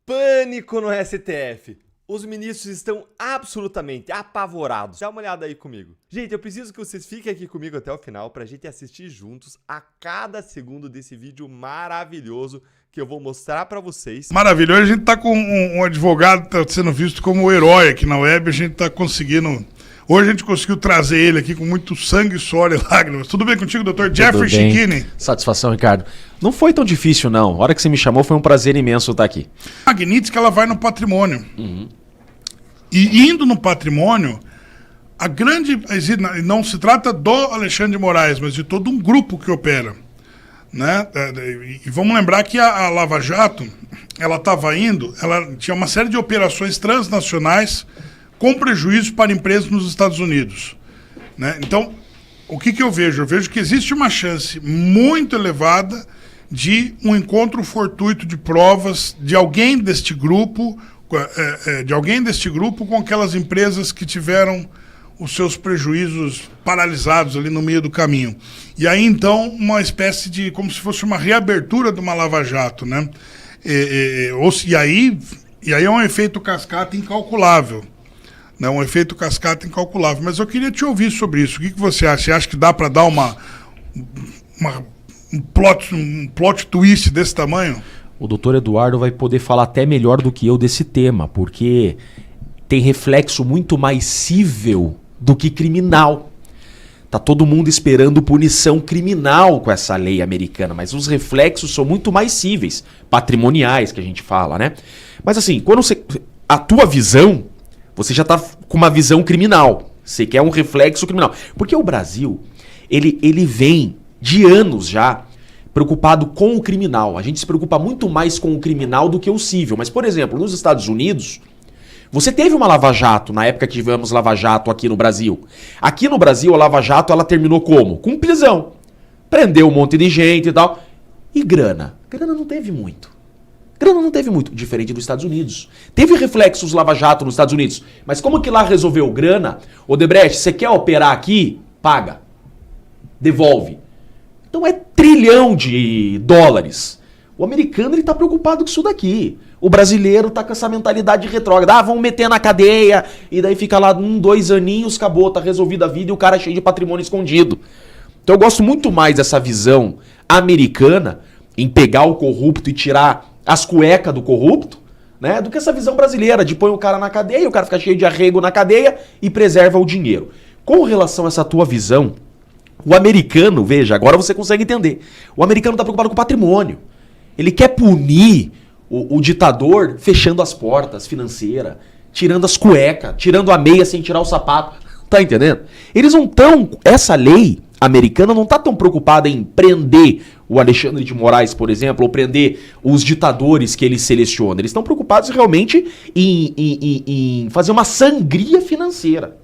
Pânico no STF. Os ministros estão absolutamente apavorados. Dá uma olhada aí comigo. Gente, eu preciso que vocês fiquem aqui comigo até o final pra gente assistir juntos a cada segundo desse vídeo maravilhoso que eu vou mostrar pra vocês. Maravilhoso, a gente tá com um advogado que tá sendo visto como o herói aqui na web, a gente tá conseguindo... Hoje a gente conseguiu trazer ele aqui com muito sangue, suor e lágrimas. Tudo bem contigo, doutor Jeffrey Schichini? Satisfação, Ricardo. Não foi tão difícil, não. A hora que você me chamou foi um prazer imenso estar aqui. A Magnitsky, ela vai no patrimônio. E indo no patrimônio, a grande... Não se trata do Alexandre de Moraes, mas de todo um grupo que opera. Né? E vamos lembrar que a Lava Jato, ela estava indo, ela tinha uma série de operações transnacionais com prejuízo para empresas nos Estados Unidos. Né? Então, o que eu vejo? Eu vejo que existe uma chance muito elevada de um encontro fortuito de provas de alguém deste grupo, com aquelas empresas que tiveram os seus prejuízos paralisados ali no meio do caminho. E aí, então, uma espécie de... como se fosse uma reabertura de uma Lava Jato, né? E aí é um efeito cascata incalculável. Né? Um efeito cascata incalculável. Mas eu queria te ouvir sobre isso. O que você acha? Você acha que dá para dar um plot twist desse tamanho? O doutor Eduardo vai poder falar até melhor do que eu desse tema, porque tem reflexo muito mais cível do que criminal. Tá todo mundo esperando punição criminal com essa lei americana, mas os reflexos são muito mais cíveis, patrimoniais que a gente fala, né? Mas assim, quando a tua visão, você já tá com uma visão criminal. Você quer um reflexo criminal. Porque o Brasil, ele vem de anos já preocupado com o criminal. A gente se preocupa muito mais com o criminal do que o cível. Mas, por exemplo, nos Estados Unidos, você teve uma Lava Jato, na época que tivemos Lava Jato aqui no Brasil. Aqui no Brasil, a Lava Jato, ela terminou como? Com prisão. Prendeu um monte de gente e tal. E grana? Grana não teve muito. Diferente dos Estados Unidos. Teve reflexos Lava Jato nos Estados Unidos. Mas como que lá resolveu grana? Odebrecht, você quer operar aqui? Paga. Devolve. Então é trilhão de dólares. O americano, ele tá preocupado com isso daqui. O brasileiro tá com essa mentalidade retrógrada. Vamos meter na cadeia. E daí fica lá 2 aninhos, acabou, tá resolvida a vida e o cara é cheio de patrimônio escondido. Então eu gosto muito mais dessa visão americana em pegar o corrupto e tirar as cuecas do corrupto, né? Do que essa visão brasileira de põe o cara na cadeia, o cara fica cheio de arrego na cadeia e preserva o dinheiro. Com relação a essa tua visão, o americano, veja, agora você consegue entender. O americano tá preocupado com o patrimônio. Ele quer punir o ditador fechando as portas financeiras, tirando as cuecas, tirando a meia sem tirar o sapato. Tá entendendo? Eles não estão... Essa lei americana não tá tão preocupada em prender o Alexandre de Moraes, por exemplo, ou prender os ditadores que ele seleciona. Eles estão preocupados realmente em fazer uma sangria financeira.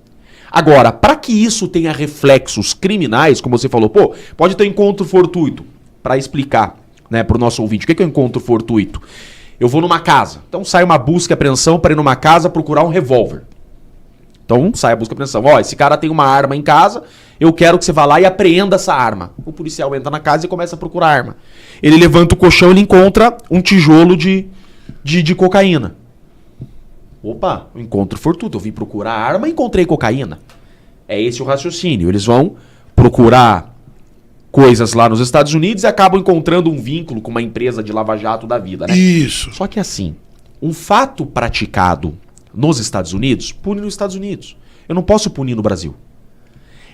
Agora, para que isso tenha reflexos criminais, como você falou, pode ter encontro fortuito. Para explicar, né, para o nosso ouvinte, o que é um encontro fortuito? Eu vou numa casa, então sai uma busca e apreensão para ir numa casa procurar um revólver. Então sai a busca e apreensão. Esse cara tem uma arma em casa, eu quero que você vá lá e apreenda essa arma. O policial entra na casa e começa a procurar a arma. Ele levanta o colchão e ele encontra um tijolo de cocaína. Opa, encontro fortuito. Eu vim procurar a arma e encontrei cocaína. É esse o raciocínio. Eles vão procurar coisas lá nos Estados Unidos e acabam encontrando um vínculo com uma empresa de Lava Jato da vida, né? Isso. Só que assim, um fato praticado nos Estados Unidos, pune nos Estados Unidos. Eu não posso punir no Brasil.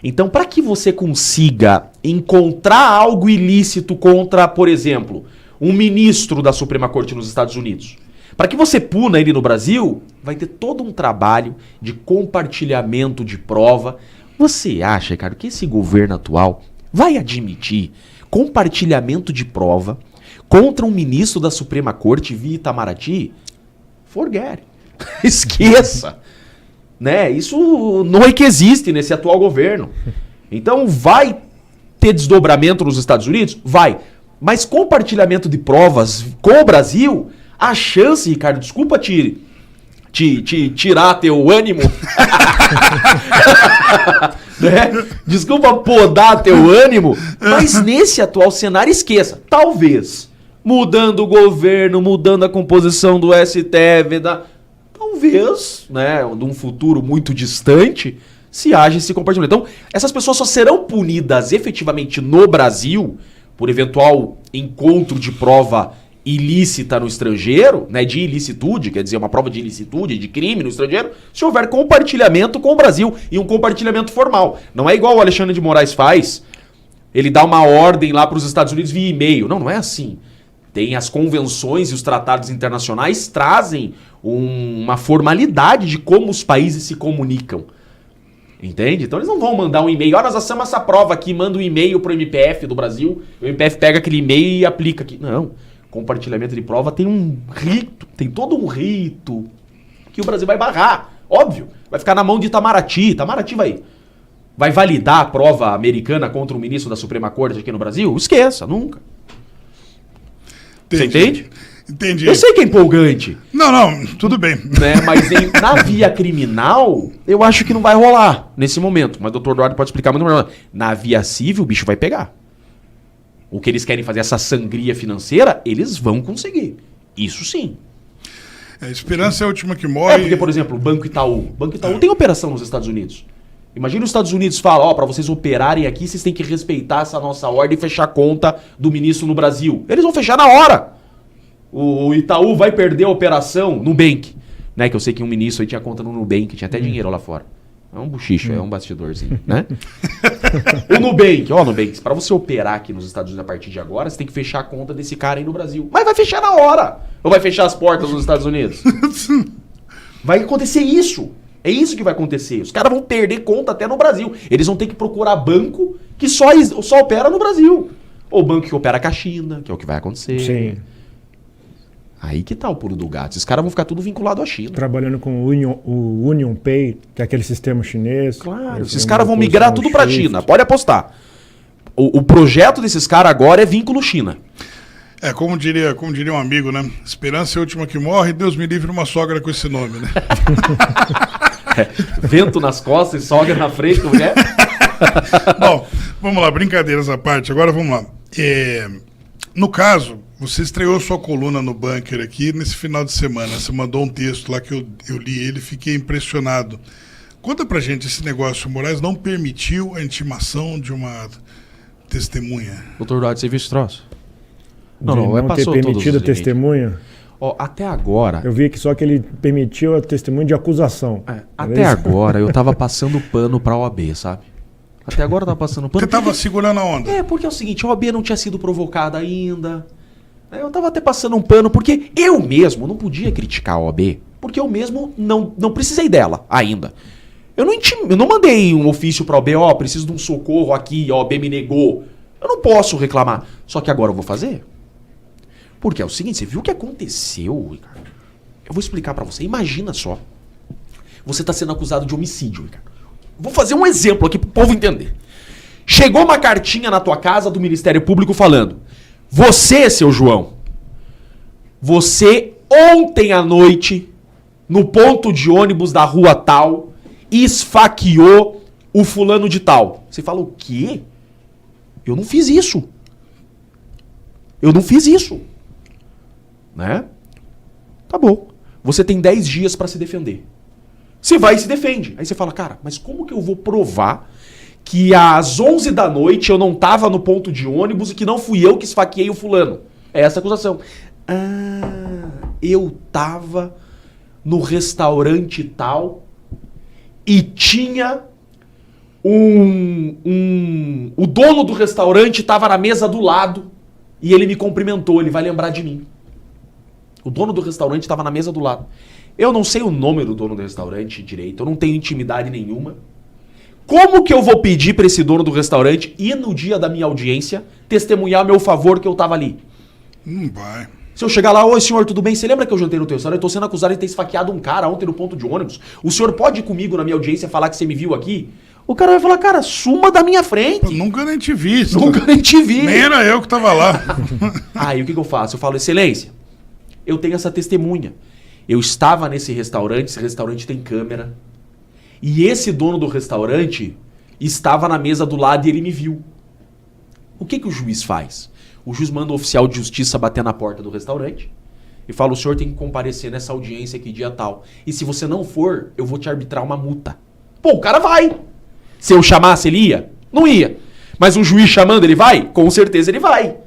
Então, para que você consiga encontrar algo ilícito contra, por exemplo, um ministro da Suprema Corte nos Estados Unidos, para que você puna ele no Brasil, vai ter todo um trabalho de compartilhamento de prova. Você acha, Ricardo, que esse governo atual vai admitir compartilhamento de prova contra um ministro da Suprema Corte via Itamaraty? Forget. Esqueça. Né? Isso não é que existe nesse atual governo. Então vai ter desdobramento nos Estados Unidos? Vai. Mas compartilhamento de provas com o Brasil, a chance, Ricardo, desculpa tirar teu ânimo. Né? Desculpa podar teu ânimo, mas nesse atual cenário esqueça. Talvez mudando o governo, mudando a composição do STF, talvez, né, num futuro muito distante, se haja esse compartilhamento. Então, essas pessoas só serão punidas efetivamente no Brasil por eventual encontro de prova ilícita no estrangeiro, né, de ilicitude, quer dizer, uma prova de ilicitude, de crime no estrangeiro, se houver compartilhamento com o Brasil, e um compartilhamento formal. Não é igual o Alexandre de Moraes faz, ele dá uma ordem lá para os Estados Unidos via e-mail. Não é assim. Tem as convenções e os tratados internacionais trazem uma formalidade de como os países se comunicam. Entende? Então eles não vão mandar um e-mail. Nós assamos essa prova aqui, manda um e-mail pro MPF do Brasil, o MPF pega aquele e-mail e aplica aqui. Não. Compartilhamento de prova tem um rito, tem todo um rito que o Brasil vai barrar. Óbvio. Vai ficar na mão de Itamaraty. Itamaraty vai validar a prova americana contra o ministro da Suprema Corte aqui no Brasil? Esqueça, nunca. Você entende? Entendi. Eu sei que é empolgante. Não, tudo bem. Né? Mas na via criminal, eu acho que não vai rolar nesse momento. Mas o Dr. Eduardo pode explicar muito melhor. Na via civil, o bicho vai pegar. O que eles querem fazer, essa sangria financeira, eles vão conseguir. Isso sim. A esperança é a última que morre. Porque, por exemplo, o Banco Itaú. O Banco Itaú tem operação nos Estados Unidos. Imagina os Estados Unidos falam, para vocês operarem aqui, vocês têm que respeitar essa nossa ordem e fechar a conta do ministro no Brasil. Eles vão fechar na hora. O Itaú vai perder a operação Nubank. Né? Que eu sei que um ministro aí tinha conta no Nubank, tinha até dinheiro lá fora. É um buchicho, é um bastidorzinho, né? O Nubank, Nubank, pra você operar aqui nos Estados Unidos a partir de agora, você tem que fechar a conta desse cara aí no Brasil. Mas vai fechar na hora. Ou vai fechar as portas nos Estados Unidos? Vai acontecer isso. É isso que vai acontecer. Os caras vão perder conta até no Brasil. Eles vão ter que procurar banco que só opera no Brasil. Ou banco que opera com a China, que é o que vai acontecer. Sim. Aí que tá o pulo do gato. Esses caras vão ficar tudo vinculado à China. Trabalhando com o Union Pay, que é aquele sistema chinês. Claro, esses caras vão migrar tudo pra China. Pode apostar. O projeto desses caras agora é vínculo China. Como diria um amigo, né? Esperança é a última que morre, Deus me livre uma sogra com esse nome, né? Vento nas costas e sogra na frente, como é? Bom, vamos lá, brincadeiras à parte. Agora vamos lá. No caso, você estreou sua coluna no Bunker aqui nesse final de semana. Você mandou um texto lá que eu li ele e fiquei impressionado. Conta pra gente esse negócio. O Moraes não permitiu a intimação de uma testemunha. Doutor Eduardo, você viu esse troço? Não ter permitido a testemunha? Até agora... Eu vi que só que ele permitiu a testemunha de acusação. Até agora eu tava passando pano pra OAB, sabe? Até agora eu tava passando pano. Você tava segurando a onda? Porque é o seguinte, a OAB não tinha sido provocada ainda. Eu tava até passando um pano, porque eu mesmo não podia criticar a OAB, porque eu mesmo não precisei dela ainda. Eu não mandei um ofício pra OAB, preciso de um socorro aqui, a OAB me negou. Eu não posso reclamar. Só que agora eu vou fazer. Porque é o seguinte, você viu o que aconteceu, Ricardo? Eu vou explicar pra você. Imagina só. Você tá sendo acusado de homicídio, Ricardo. Vou fazer um exemplo aqui pro povo entender. Chegou uma cartinha na tua casa do Ministério Público falando: você, seu João, você ontem à noite, no ponto de ônibus da rua tal, esfaqueou o fulano de tal. Você fala, o quê? Eu não fiz isso. Eu não fiz isso. Né? Tá bom. Você tem 10 dias pra se defender. Você vai e se defende. Aí você fala, cara, mas como que eu vou provar que às 11 da noite eu não tava no ponto de ônibus e que não fui eu que esfaqueei o fulano? É essa a acusação. Eu tava no restaurante tal e tinha o dono do restaurante tava na mesa do lado e ele me cumprimentou, ele vai lembrar de mim. O dono do restaurante estava na mesa do lado. Eu não sei o nome do dono do restaurante direito, eu não tenho intimidade nenhuma. Como que eu vou pedir para esse dono do restaurante ir no dia da minha audiência testemunhar a meu favor que eu tava ali? Não vai. Se eu chegar lá, oi senhor, tudo bem? Você lembra que eu jantei no teu restaurante? Eu tô sendo acusado de ter esfaqueado um cara ontem no ponto de ônibus. O senhor pode ir comigo na minha audiência falar que você me viu aqui? O cara vai falar, cara, suma da minha frente. Eu nunca nem te vi. Nunca nem te vi. Nem era eu que tava lá. Aí o que eu faço? Eu falo, excelência, eu tenho essa testemunha. Eu estava nesse restaurante, esse restaurante tem câmera. E esse dono do restaurante estava na mesa do lado e ele me viu. O que o juiz faz? O juiz manda o oficial de justiça bater na porta do restaurante e fala: o senhor tem que comparecer nessa audiência aqui dia tal. E se você não for, eu vou te arbitrar uma multa. Pô, o cara vai. Se eu chamasse, ele ia? Não ia. Mas o juiz chamando, ele vai? Com certeza ele vai.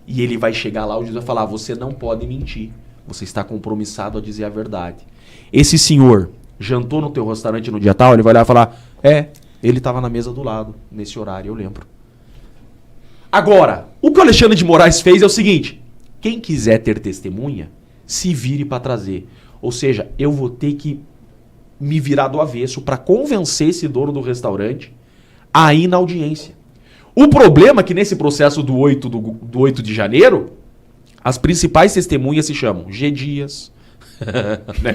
E ele vai chegar lá, o juiz vai falar: você não pode mentir. Você está compromissado a dizer a verdade. Esse senhor jantou no teu restaurante no dia tal, ele vai lá e falar: ele estava na mesa do lado, nesse horário, eu lembro. Agora, o que o Alexandre de Moraes fez é o seguinte: quem quiser ter testemunha, se vire para trazer. Ou seja, eu vou ter que me virar do avesso para convencer esse dono do restaurante a ir na audiência. O problema é que nesse processo do 8 de janeiro, as principais testemunhas se chamam G. Dias, né?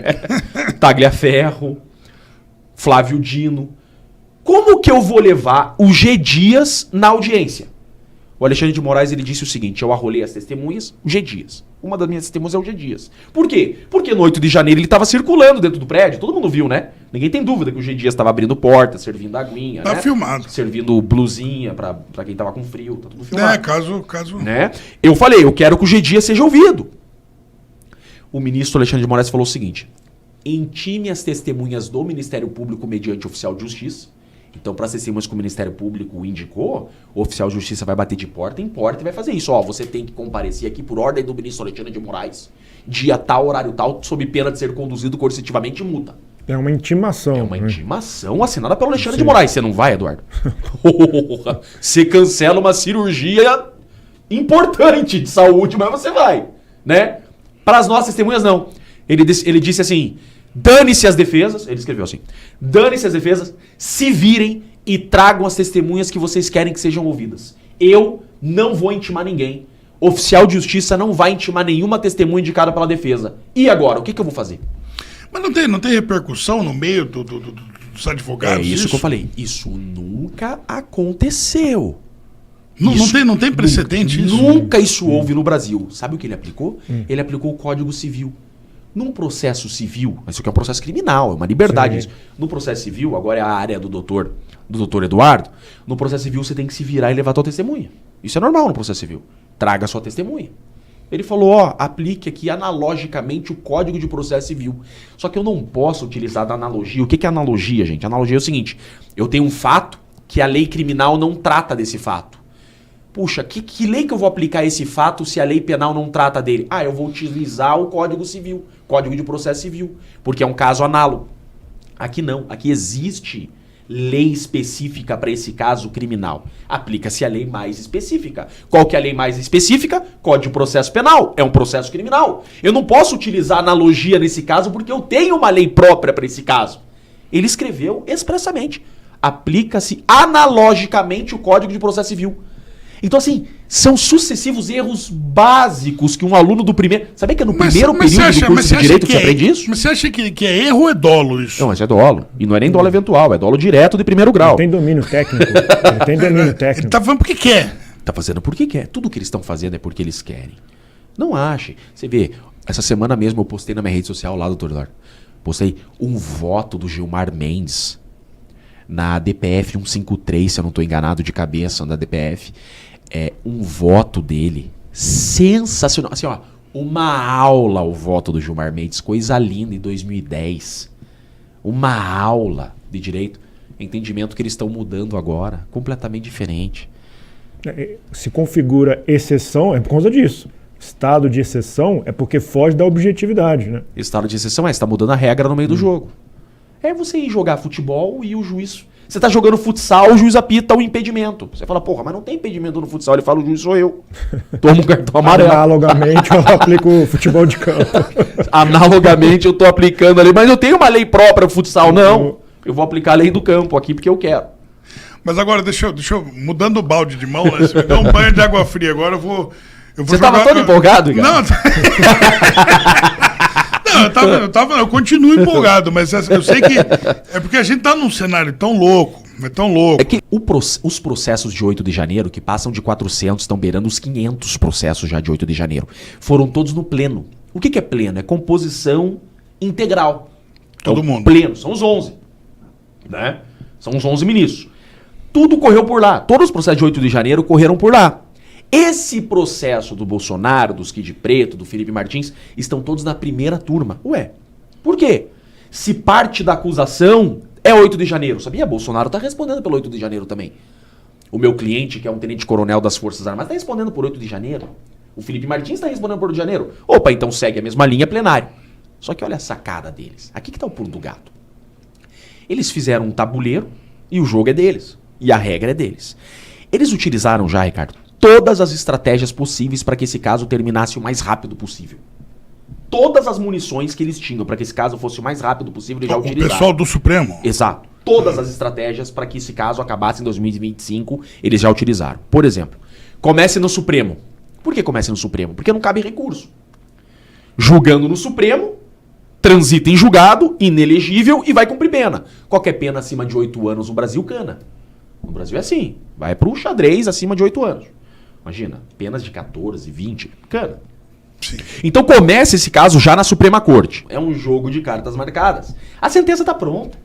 Tagliaferro, Flávio Dino. Como que eu vou levar o G. Dias na audiência? O Alexandre de Moraes, ele disse o seguinte: eu arrolei as testemunhas, o G. Dias. Uma das minhas testemunhas é o G. Dias. Por quê? Porque no 8 de janeiro ele estava circulando dentro do prédio, todo mundo viu, né? Ninguém tem dúvida que o G. Dias estava abrindo porta, servindo aguinha, Tá né? filmado. Servindo blusinha pra quem tava com frio, tá tudo filmado. Caso... Né? Eu falei: eu quero que o G. Dias seja ouvido. O ministro Alexandre de Moraes falou o seguinte: intime as testemunhas do Ministério Público mediante oficial de justiça. Então, para as testemunhas que o Ministério Público indicou, o oficial de justiça vai bater de porta em porta e vai fazer isso. Ó, você tem que comparecer aqui por ordem do ministro Alexandre de Moraes, dia tal, horário tal, sob pena de ser conduzido coercitivamente e multa. É uma intimação. É uma né? intimação assinada pelo Alexandre de Moraes. Você não vai, Eduardo? Você cancela uma cirurgia importante de saúde, mas você vai, né? Para as nossas testemunhas, não. Ele disse assim: dane-se as defesas, ele escreveu assim: dane-se as defesas, se virem e tragam as testemunhas que vocês querem que sejam ouvidas. Eu não vou intimar ninguém. Oficial de justiça não vai intimar nenhuma testemunha indicada pela defesa. E agora, o que eu vou fazer? Mas não tem repercussão no meio dos advogados? É isso que eu falei. Isso nunca aconteceu. Não tem precedente isso? Nunca isso houve no Brasil. Sabe o que ele aplicou? Ele aplicou o Código Civil. Num processo civil, isso aqui é um processo criminal, é uma liberdade isso. No processo civil, agora é a área do doutor Eduardo, no processo civil você tem que se virar e levar a tua testemunha. Isso é normal no processo civil. Traga a sua testemunha. Ele falou: aplique aqui analogicamente o Código de Processo Civil. Só que eu não posso utilizar da analogia. O que é analogia, gente? Analogia é o seguinte: eu tenho um fato que a lei criminal não trata desse fato. Puxa, que lei que eu vou aplicar esse fato se a lei penal não trata dele? Eu vou utilizar o Código Civil, Código de Processo Civil, porque é um caso análogo. Aqui não, aqui existe lei específica para esse caso criminal. Aplica-se a lei mais específica. Qual que é a lei mais específica? Código de Processo Penal, é um processo criminal. Eu não posso utilizar analogia nesse caso porque eu tenho uma lei própria para esse caso. Ele escreveu expressamente: aplica-se analogicamente o Código de Processo Civil. Então, assim, são sucessivos erros básicos que um aluno do primeiro... Sabia que é no primeiro período do curso de Direito que você aprende isso? Mas você acha que é erro ou é dolo isso? Não, mas é dolo. E não é nem dolo eventual, é dolo direto de primeiro grau. Ele tem domínio técnico. Ele tem domínio técnico. Ele tá falando porque quer. Tá fazendo porque quer. Tudo que eles estão fazendo é porque eles querem. Não ache. Você vê, essa semana mesmo eu postei na minha rede social lá, doutor Eduardo. Postei um voto do Gilmar Mendes na DPF 153, se eu não estou enganado de cabeça, na DPF. É um voto dele sensacional. Assim, ó, uma aula o voto do Gilmar Mendes, coisa linda, em 2010. Uma aula de direito. Entendimento que eles estão mudando agora, completamente diferente. Se configura exceção é por causa disso. Estado de exceção é porque foge da objetividade, né? Estado de exceção você está mudando a regra no meio do jogo. É você ir jogar futebol e o juiz... Você tá jogando futsal, o juiz apita o impedimento. Você fala: porra, mas não tem impedimento no futsal. Ele fala: o juiz sou eu. Toma um cartão amarelo. Analogamente, eu aplico o futebol de campo. Analogamente, eu tô aplicando ali. Mas eu tenho uma lei própria pro futsal. Não, eu vou aplicar a lei do campo aqui porque eu quero. Mas agora, deixa eu mudando o balde de mão, né? Você me dá um banho de água fria. Agora eu vou Você tava todo empolgado, Igor? Não, eu continuo empolgado, mas eu sei que é porque a gente tá num cenário tão louco, É que os processos de 8 de janeiro, que passam de 400, estão beirando os 500 processos já de 8 de janeiro, foram todos no pleno. O que é pleno? É composição integral. Todo então, mundo. Pleno, são os 11. Né? São os 11 ministros. Tudo correu por lá. Todos os processos de 8 de janeiro correram por lá. Esse processo do Bolsonaro, do Kid Preto, do Felipe Martins, estão todos na primeira turma. Ué, por quê? Se parte da acusação é 8 de janeiro, sabia? Bolsonaro tá respondendo pelo 8 de janeiro também. O meu cliente, que é um tenente-coronel das Forças Armadas, tá respondendo por 8 de janeiro. O Felipe Martins tá respondendo por 8 de janeiro. Opa, então segue a mesma linha plenário. Só que olha a sacada deles. Aqui que tá o pulo do gato. Eles fizeram um tabuleiro e o jogo é deles. E a regra é deles. Eles utilizaram já, Ricardo, todas as estratégias possíveis para que esse caso terminasse o mais rápido possível. Todas as munições que eles tinham para que esse caso fosse o mais rápido possível, eles já utilizaram. O pessoal do Supremo. Exato. Todas as estratégias para que esse caso acabasse em 2025, eles já utilizaram. Por exemplo, comece no Supremo. Por que comece no Supremo? Porque não cabe recurso. Julgando no Supremo, transita em julgado, inelegível e vai cumprir pena. Qualquer pena acima de 8 anos no Brasil cana. No Brasil é assim. Vai pro xadrez acima de 8 anos. Imagina, penas de 14, 20, cana. Sim. Então começa esse caso já na Suprema Corte. É um jogo de cartas marcadas. A sentença tá pronta.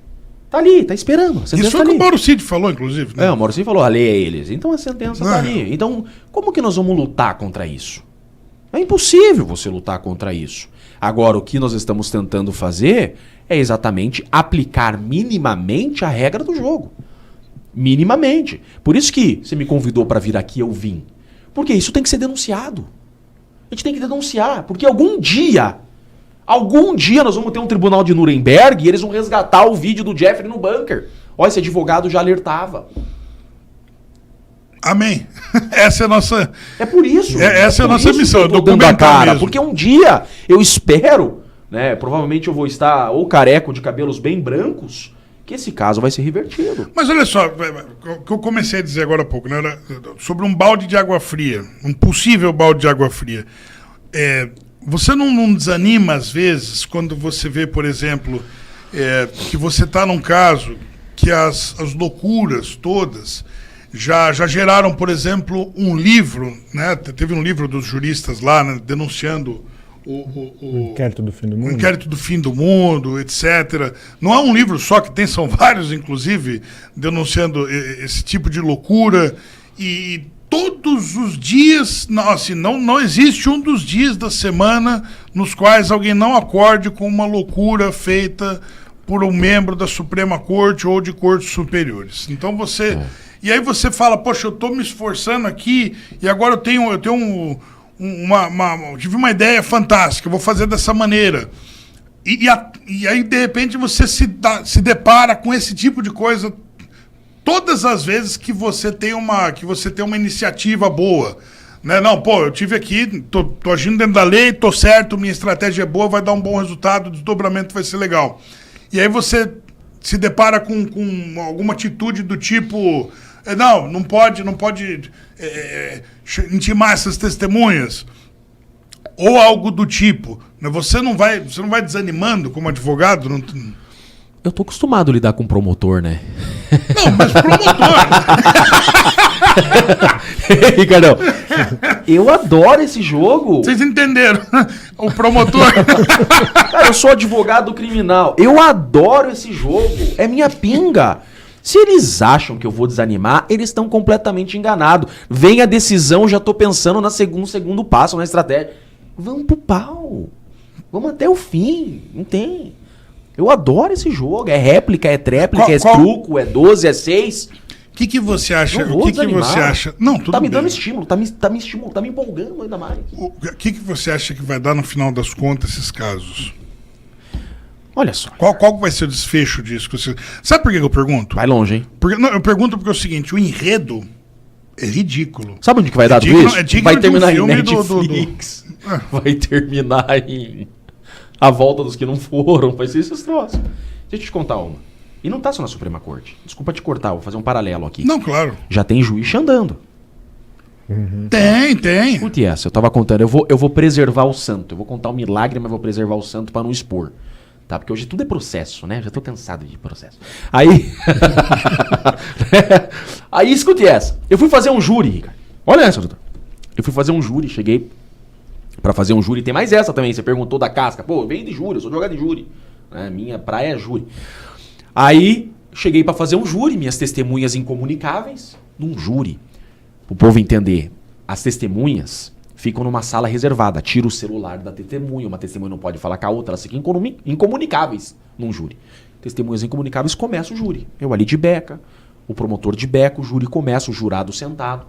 Tá ali, tá esperando. A sentença Isso foi o que o Mauro Cid falou, inclusive. Né? É, o Mauro Cid falou, a lei é eles. Então a sentença tá ali. Então, como que nós vamos lutar contra isso? É impossível você lutar contra isso. Agora, o que nós estamos tentando fazer é exatamente aplicar minimamente a regra do jogo. Minimamente. Por isso que você me convidou para vir aqui, eu vim. Porque isso tem que ser denunciado. A gente tem que denunciar. Porque algum dia nós vamos ter um tribunal de Nuremberg e eles vão resgatar o vídeo do Jeffrey no bunker. Olha, esse advogado já alertava. Amém. Essa é a nossa... É por isso. Essa é a nossa missão, documentar cara, mesmo. porque um dia eu espero, né, provavelmente eu vou estar ou careco de cabelos bem brancos, que esse caso vai ser revertido. Mas olha só, o que eu comecei a dizer agora há pouco, né, sobre um balde de água fria, um possível balde de água fria. Você não desanima, às vezes, quando você vê, por exemplo, que você está num caso que as loucuras todas já geraram, por exemplo, um livro, né? Teve um livro dos juristas lá, né, denunciando o Inquérito do Fim do Mundo. Inquérito do Fim do Mundo, etc. Não é um livro só que tem, são vários, inclusive, denunciando esse tipo de loucura. E todos os dias, não existe um dos dias da semana nos quais alguém não acorde com uma loucura feita por um membro da Suprema Corte ou de cortes superiores. Então você... E aí você fala, poxa, eu estou me esforçando aqui e agora eu tenho tive uma ideia fantástica, eu vou fazer dessa maneira. E aí, de repente, você se depara com esse tipo de coisa todas as vezes que você tem uma iniciativa boa. Né? Não, pô, eu tive aqui, tô agindo dentro da lei, tô certo, minha estratégia é boa, vai dar um bom resultado, o desdobramento vai ser legal. E aí você se depara com alguma atitude do tipo... Não pode intimar essas testemunhas ou algo do tipo. Você não vai desanimando como advogado? Eu tô acostumado a lidar com promotor, né? Não, mas promotor. Ricardão, eu adoro esse jogo. Vocês entenderam? O promotor. Cara, eu sou advogado criminal. Eu adoro esse jogo. É minha pinga. Se eles acham que eu vou desanimar, eles estão completamente enganados. Vem a decisão, já tô pensando no segundo passo, na estratégia. Vamos pro pau. Vamos até o fim. Não tem. Eu adoro esse jogo. É réplica, é tréplica, é truco, é 12, é 6. O que você acha? Não vou desanimar. Você acha? Não, tudo tá me bem. dando estímulo, tá me estimulando, tá me empolgando ainda mais. O que você acha que vai dar no final das contas esses casos? Olha só. Qual vai ser o desfecho disso? Sabe por que eu pergunto? Vai longe, hein? Eu pergunto porque é o seguinte, o enredo é ridículo. Sabe onde que vai dar tudo isso? Vai terminar em Netflix. Vai terminar em A Volta dos que Não Foram. Vai ser esses troços. Deixa eu te contar uma. E não tá só na Suprema Corte. Desculpa te cortar, vou fazer um paralelo aqui. Não, claro. Já tem juiz andando. Tem. Escute essa, eu tava contando. Eu vou preservar o santo. Eu vou contar um milagre, mas vou preservar o santo pra não expor. Tá? Porque hoje tudo é processo, né? Já tô cansado de processo. Aí... Aí, escute essa. Eu fui fazer um júri, Ricardo. Olha essa, doutor. Eu fui fazer um júri, cheguei pra fazer um júri. Tem mais essa também, você perguntou da casca. Pô, eu venho de júri, eu sou advogado de júri. Minha praia é júri. Aí, cheguei pra fazer um júri, minhas testemunhas incomunicáveis, num júri. Pro povo entender. as testemunhas ficam numa sala reservada. Tira o celular da testemunha. Uma testemunha não pode falar com a outra. Elas ficam incomunicáveis num júri. Testemunhas incomunicáveis, começa o júri. Eu ali de beca, o promotor de beca, o júri começa, o jurado sentado.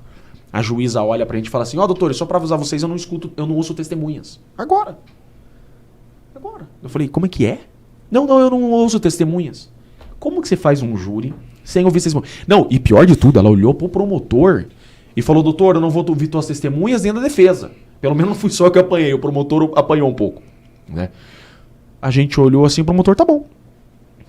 A juíza olha pra gente e fala assim, doutor, só pra avisar vocês, eu não ouço testemunhas. Agora. Eu falei, como é que é? Não, eu não ouço testemunhas. Como que você faz um júri sem ouvir testemunhas? Não, e pior de tudo, ela olhou pro promotor e falou, doutor, eu não vou ouvir tuas testemunhas nem da defesa. Pelo menos não fui só eu que apanhei, o promotor apanhou um pouco. Né? A gente olhou assim, o promotor, tá bom.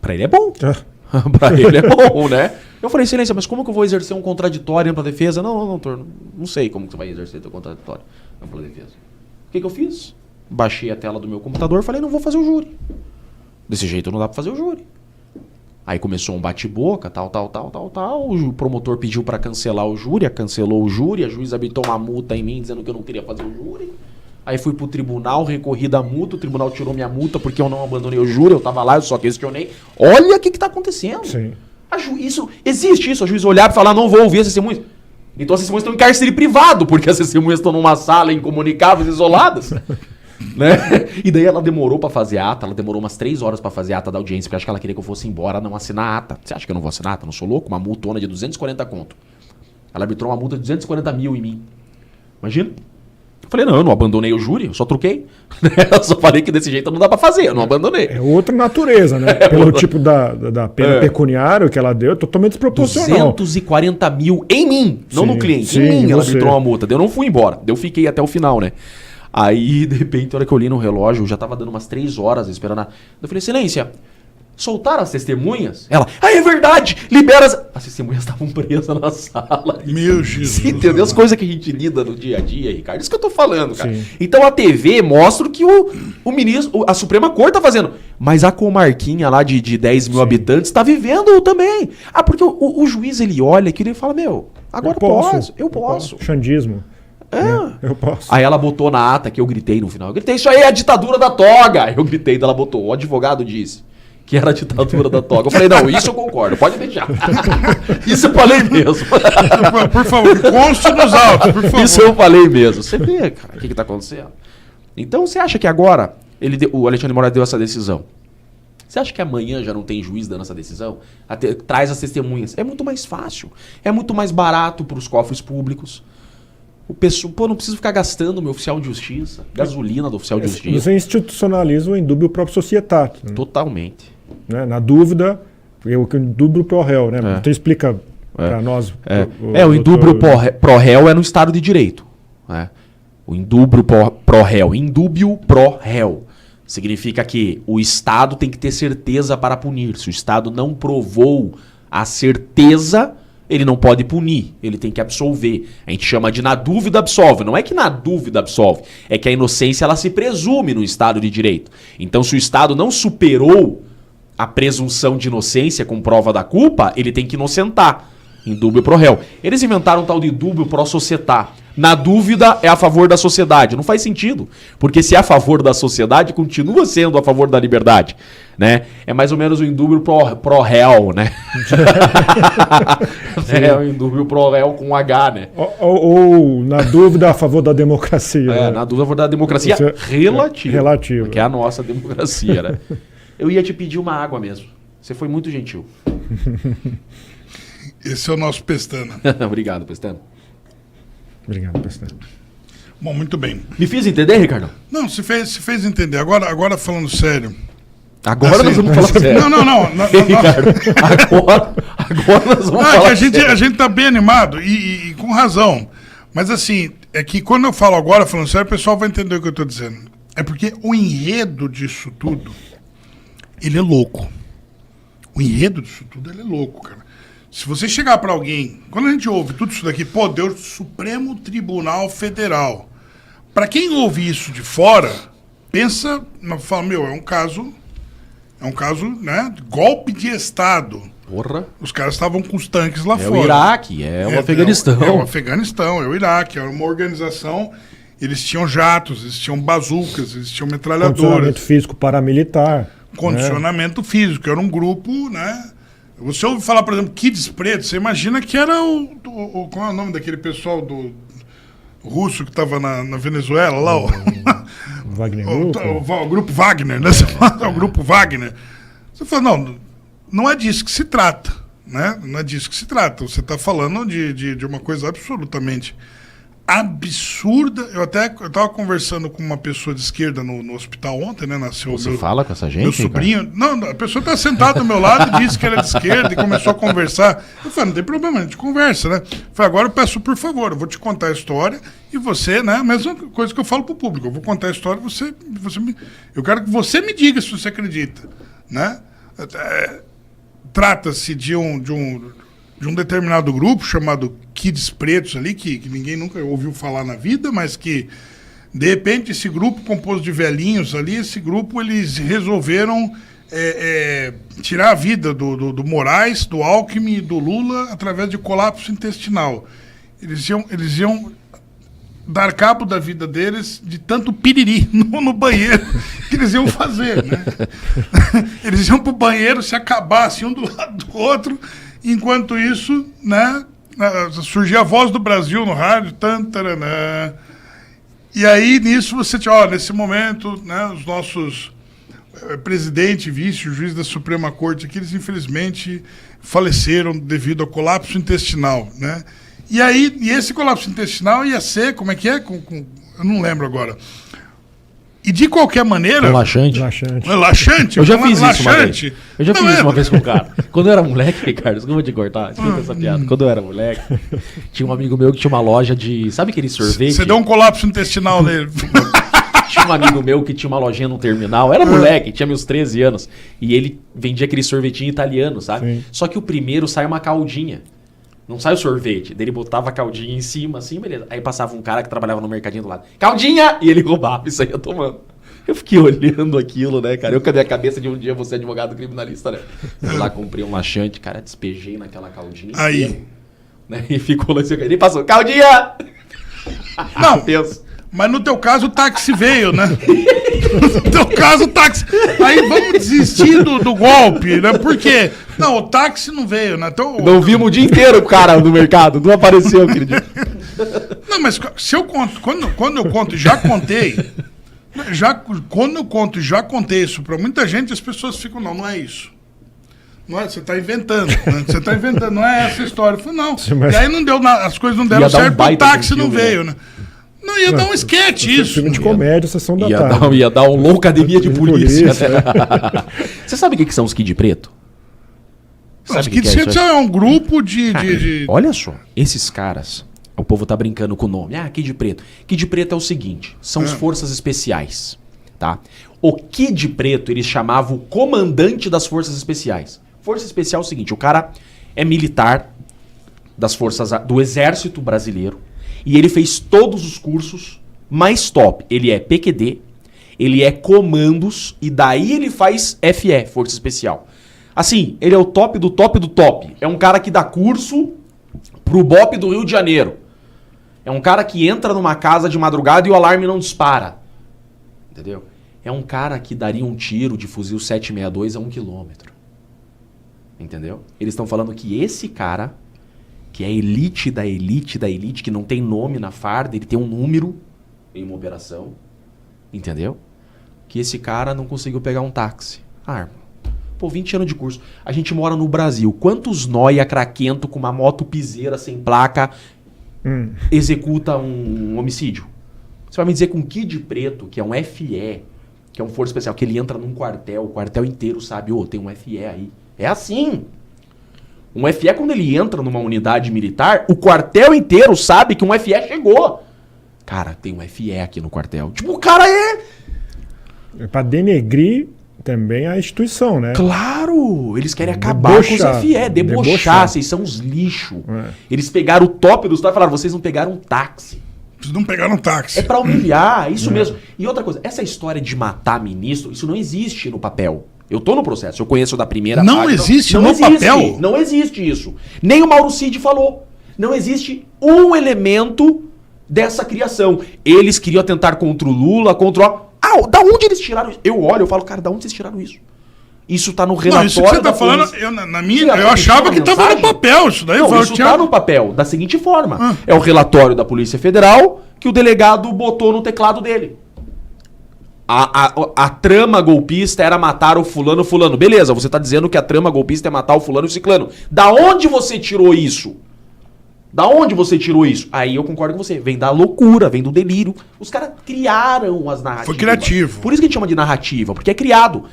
Pra ele é bom. Pra ele é bom, né? Eu falei, excelência, mas como que eu vou exercer um contraditório pra defesa? Não, doutor, não sei como que você vai exercer teu contraditório pra defesa. O que eu fiz? Baixei a tela do meu computador e falei, não vou fazer o júri. Desse jeito não dá pra fazer o júri. Aí começou um bate-boca, tal. O promotor pediu pra cancelar o júri, cancelou o júri, a juíza habitou uma multa em mim dizendo que eu não queria fazer o júri. Aí fui pro tribunal, recorri da multa, o tribunal tirou minha multa porque eu não abandonei o júri, eu tava lá, eu só questionei. Olha o que tá acontecendo. Sim. Existe isso, a juíza olhar e falar, não vou ouvir as testemunhas. Então as testemunhas estão em cárcere privado, porque as testemunhas estão numa sala incomunicáveis, isoladas. Né? E daí ela demorou pra fazer a ata, ela demorou umas 3 horas pra fazer a ata da audiência, porque acho que ela queria que eu fosse embora, não assinar a ata. Você acha que eu não vou assinar a ata? Não sou louco? Uma multona de 240 conto. Ela arbitrou uma multa de 240 mil em mim. Imagina. Eu falei, não, eu não abandonei o júri, eu só truquei. Eu só falei que desse jeito não dá pra fazer, eu não abandonei. É outra natureza, né? Pelo tipo da pena pecuniária que ela deu, totalmente desproporcional. 240 mil em mim, não no cliente. Sim, em mim ela você. arbitrou uma multa. Eu não fui embora, eu fiquei até o final, né? Aí, de repente, a hora que eu olhei no relógio, já tava dando umas 3 horas esperando. Eu falei, excelência, soltaram as testemunhas? Ela, é verdade, libera as testemunhas estavam presas na sala. Meu Jesus. Entendeu? As coisas que a gente lida no dia a dia, Ricardo. Isso que eu tô falando, cara. Sim. Então a TV mostra o que o ministro, a Suprema Corte tá fazendo. Mas a comarquinha lá de 10 mil habitantes tá vivendo também. Porque o juiz, ele olha aquilo e fala, agora eu posso. Xandismo. Eu posso. Aí ela botou na ata que eu gritei no final. Eu gritei, isso aí é a ditadura da toga. Eu gritei, daí ela botou, o advogado disse que era a ditadura da toga. Eu falei, não, isso eu concordo, pode deixar. Isso eu falei mesmo. Por favor, conste nos autos, por favor. Isso eu falei mesmo. Você vê, cara, o que tá acontecendo? Então você acha que agora o Alexandre de Moraes deu essa decisão? Você acha que amanhã já não tem juiz dando essa decisão? Traz as testemunhas. É muito mais fácil. É muito mais barato para os cofres públicos. O pessoal, não preciso ficar gastando meu oficial de justiça, gasolina do oficial de justiça. Você institucionaliza o indúbio próprio societate. Né? Totalmente. Né? Na dúvida, o indúbio pro réu, né? Então explica para nós. O indúbio pro réu é no Estado de Direito. Né? O indúbio pro réu. Indúbio pro réu. Significa que o Estado tem que ter certeza para punir. Se o Estado não provou a certeza, ele não pode punir, ele tem que absolver. A gente chama de na dúvida absolve. Não é que na dúvida absolve, é que a inocência ela se presume no Estado de Direito. Então, se o Estado não superou a presunção de inocência com prova da culpa, ele tem que inocentar. Indúbio pro réu. Eles inventaram um tal de dúbio pro societá. Na dúvida é a favor da sociedade. Não faz sentido. Porque se é a favor da sociedade, continua sendo a favor da liberdade. Né? É mais ou menos o indúbio pro réu, né? É o indúbio pro réu com H, né? Ou na dúvida a favor da democracia. Né? Na dúvida a favor da democracia relativa. Relativa. Que é a nossa democracia, né? Eu ia te pedir uma água mesmo. Você foi muito gentil. Esse é o nosso Pestana. Obrigado, Pestana. Obrigado, Pestana. Bom, muito bem. Me fiz entender, Ricardo? Não, se fez entender. Agora falando sério. Agora assim, nós vamos falar sério. Não. Ricardo, agora nós vamos falar sério. A gente tá bem animado e com razão. Mas assim, é que quando eu falo agora, falando sério, o pessoal vai entender o que eu tô dizendo. É porque o enredo disso tudo, ele é louco. O enredo disso tudo, ele é louco, cara. Se você chegar para alguém, quando a gente ouve tudo isso daqui, Deus, Supremo Tribunal Federal. Para quem ouve isso de fora, pensa, fala, é um caso, né, golpe de Estado. Porra. Os caras estavam com os tanques lá fora. É o Iraque, é o Afeganistão. É o Afeganistão, é o Iraque, era uma organização, eles tinham jatos, eles tinham bazucas, eles tinham metralhadoras. Condicionamento físico paramilitar. Condicionamento físico, era um grupo, né? Você ouve falar, por exemplo, Kids Preto, você imagina que era qual é o nome daquele pessoal russo que estava na Venezuela, lá, Wagner Group. o grupo Wagner, né? O grupo Wagner. Você fala, não é disso que se trata, né? Não é disso que se trata. Você está falando de uma coisa absolutamente absurda. Eu estava conversando com uma pessoa de esquerda no hospital ontem, né? Nasceu Você fala com essa gente? meu sobrinho. Não, a pessoa está sentada do meu lado e disse que era de esquerda e começou a conversar. Eu falei, não tem problema, a gente conversa, né? Eu falei, agora eu peço, por favor, eu vou te contar a história e você, né? A mesma coisa que eu falo pro público. Eu vou contar a história e eu quero que você me diga se você acredita, né? Trata-se de um determinado grupo chamado Kids Pretos ali, que ninguém nunca ouviu falar na vida, mas que, de repente, esse grupo composto de velhinhos ali, esse grupo, eles resolveram tirar a vida do Moraes, do Alckmin e do Lula através de colapso intestinal. Eles iam dar cabo da vida deles de tanto piriri no banheiro que eles iam fazer, né? Eles iam pro banheiro se acabar assim, um do lado do outro. Enquanto isso, né, surgia a Voz do Brasil no rádio, tantaranã. E aí, nisso, você tinha, nesse momento, né, os nossos presidente, vice, o juiz da Suprema Corte aqui, eles infelizmente faleceram devido ao colapso intestinal, né? E aí, esse colapso intestinal ia ser, como é que é? Eu não lembro agora. E de qualquer maneira... Laxante. Laxante. Eu já fiz isso uma vez. Eu já fiz isso uma vez com o cara. Quando eu era moleque, Ricardo, como eu vou te cortar? Explica essa piada. Quando eu era moleque, tinha um amigo meu que tinha uma loja de... Sabe aquele sorvete? Você deu um colapso intestinal nele. Tinha um amigo meu que tinha uma lojinha no terminal. Era moleque, tinha meus 13 anos. E ele vendia aquele sorvetinho italiano, sabe? Sim. Só que o primeiro sai uma caldinha. Não sai o sorvete. Daí ele botava a caldinha em cima, assim, beleza. Aí passava um cara que trabalhava no mercadinho do lado. Caldinha! E ele roubava e saía tomando. Eu fiquei olhando aquilo, né, cara? Eu cadê a cabeça de um dia você advogado criminalista, né? Fui lá, comprei um laxante, cara, despejei naquela caldinha. Aí. Inteira, né? E ficou lá assim, ele passou, caldinha! Não, penso. Mas no teu caso o táxi veio, né? No teu caso o táxi... Aí vamos desistir do golpe, né? Por quê? Não, o táxi não veio, né? Então, Não vimos o dia inteiro o cara no mercado, não apareceu, acredito. Não, mas se eu conto... Quando eu conto, já contei... Quando eu conto e já contei isso pra muita gente, as pessoas ficam, não é isso. Não é, você tá inventando, né? Você tá inventando, não é essa história. Eu falei, não. Mas... E aí não deu as coisas não deram certo, o táxi não veio, né? Não, ia dar um esquete isso. Filme de comédia, sessão da tarde. Ia dar um louco academia de polícia. Você sabe o que são os Kid Preto? Os Kid Preto é um grupo de... Olha só, esses caras... O povo tá brincando com o nome. Kid Preto. Kid Preto é o seguinte, são as forças especiais, tá? O Kid Preto, eles chamavam o comandante das forças especiais. Força especial é o seguinte, o cara é militar das forças do exército brasileiro e ele fez todos os cursos mais top. Ele é PQD, ele é comandos e daí ele faz FE, Força Especial. Assim, ele é o top do top do top. É um cara que dá curso pro BOP do Rio de Janeiro. É um cara que entra numa casa de madrugada e o alarme não dispara. Entendeu? É um cara que daria um tiro de fuzil 762 a 1 quilômetro. Entendeu? Eles estão falando que esse cara, que é elite da elite da elite, que não tem nome na farda, ele tem um número em uma operação. Entendeu? Que esse cara não conseguiu pegar um táxi. Irmão. Pô, 20 anos de curso. A gente mora no Brasil. Quantos nóia craquento com uma moto piseira sem placa executa um homicídio? Você vai me dizer que um Kid Preto, que é um FE, que é um força especial, que ele entra num quartel, o quartel inteiro sabe, tem um FE aí. É assim. Um FE, quando ele entra numa unidade militar, o quartel inteiro sabe que um FE chegou. Cara, tem um FE aqui no quartel. Tipo, o cara É pra denegrir também a instituição, né? Claro! Eles querem acabar com os FE, debochar. Vocês são os lixos. Eles pegaram o top dos top e falaram, vocês não pegaram um táxi. Vocês não pegaram um táxi. É pra humilhar, isso mesmo. E outra coisa, essa história de matar ministro, isso não existe no papel. Eu tô no processo, eu conheço da primeira Não existe no papel? Não existe isso. Nem o Mauro Cid falou. Não existe um elemento dessa criação. Eles queriam atentar contra o Lula, contra o... da onde eles tiraram isso? Eu olho, eu falo, cara, da onde vocês tiraram isso? Isso tá no Não, relatório isso que você tá da falando, polícia. eu achava que tava no papel isso daí. Não, isso tá no papel, da seguinte forma. É o relatório da Polícia Federal que o delegado botou no teclado dele. A trama golpista era matar o fulano. Beleza, você tá dizendo que a trama golpista é matar o fulano e o ciclano. Da onde você tirou isso? Da onde você tirou isso? Aí eu concordo com você. Vem da loucura, vem do delírio. Os caras criaram as narrativas. Foi criativo. Por isso que a gente chama de narrativa, porque é criado.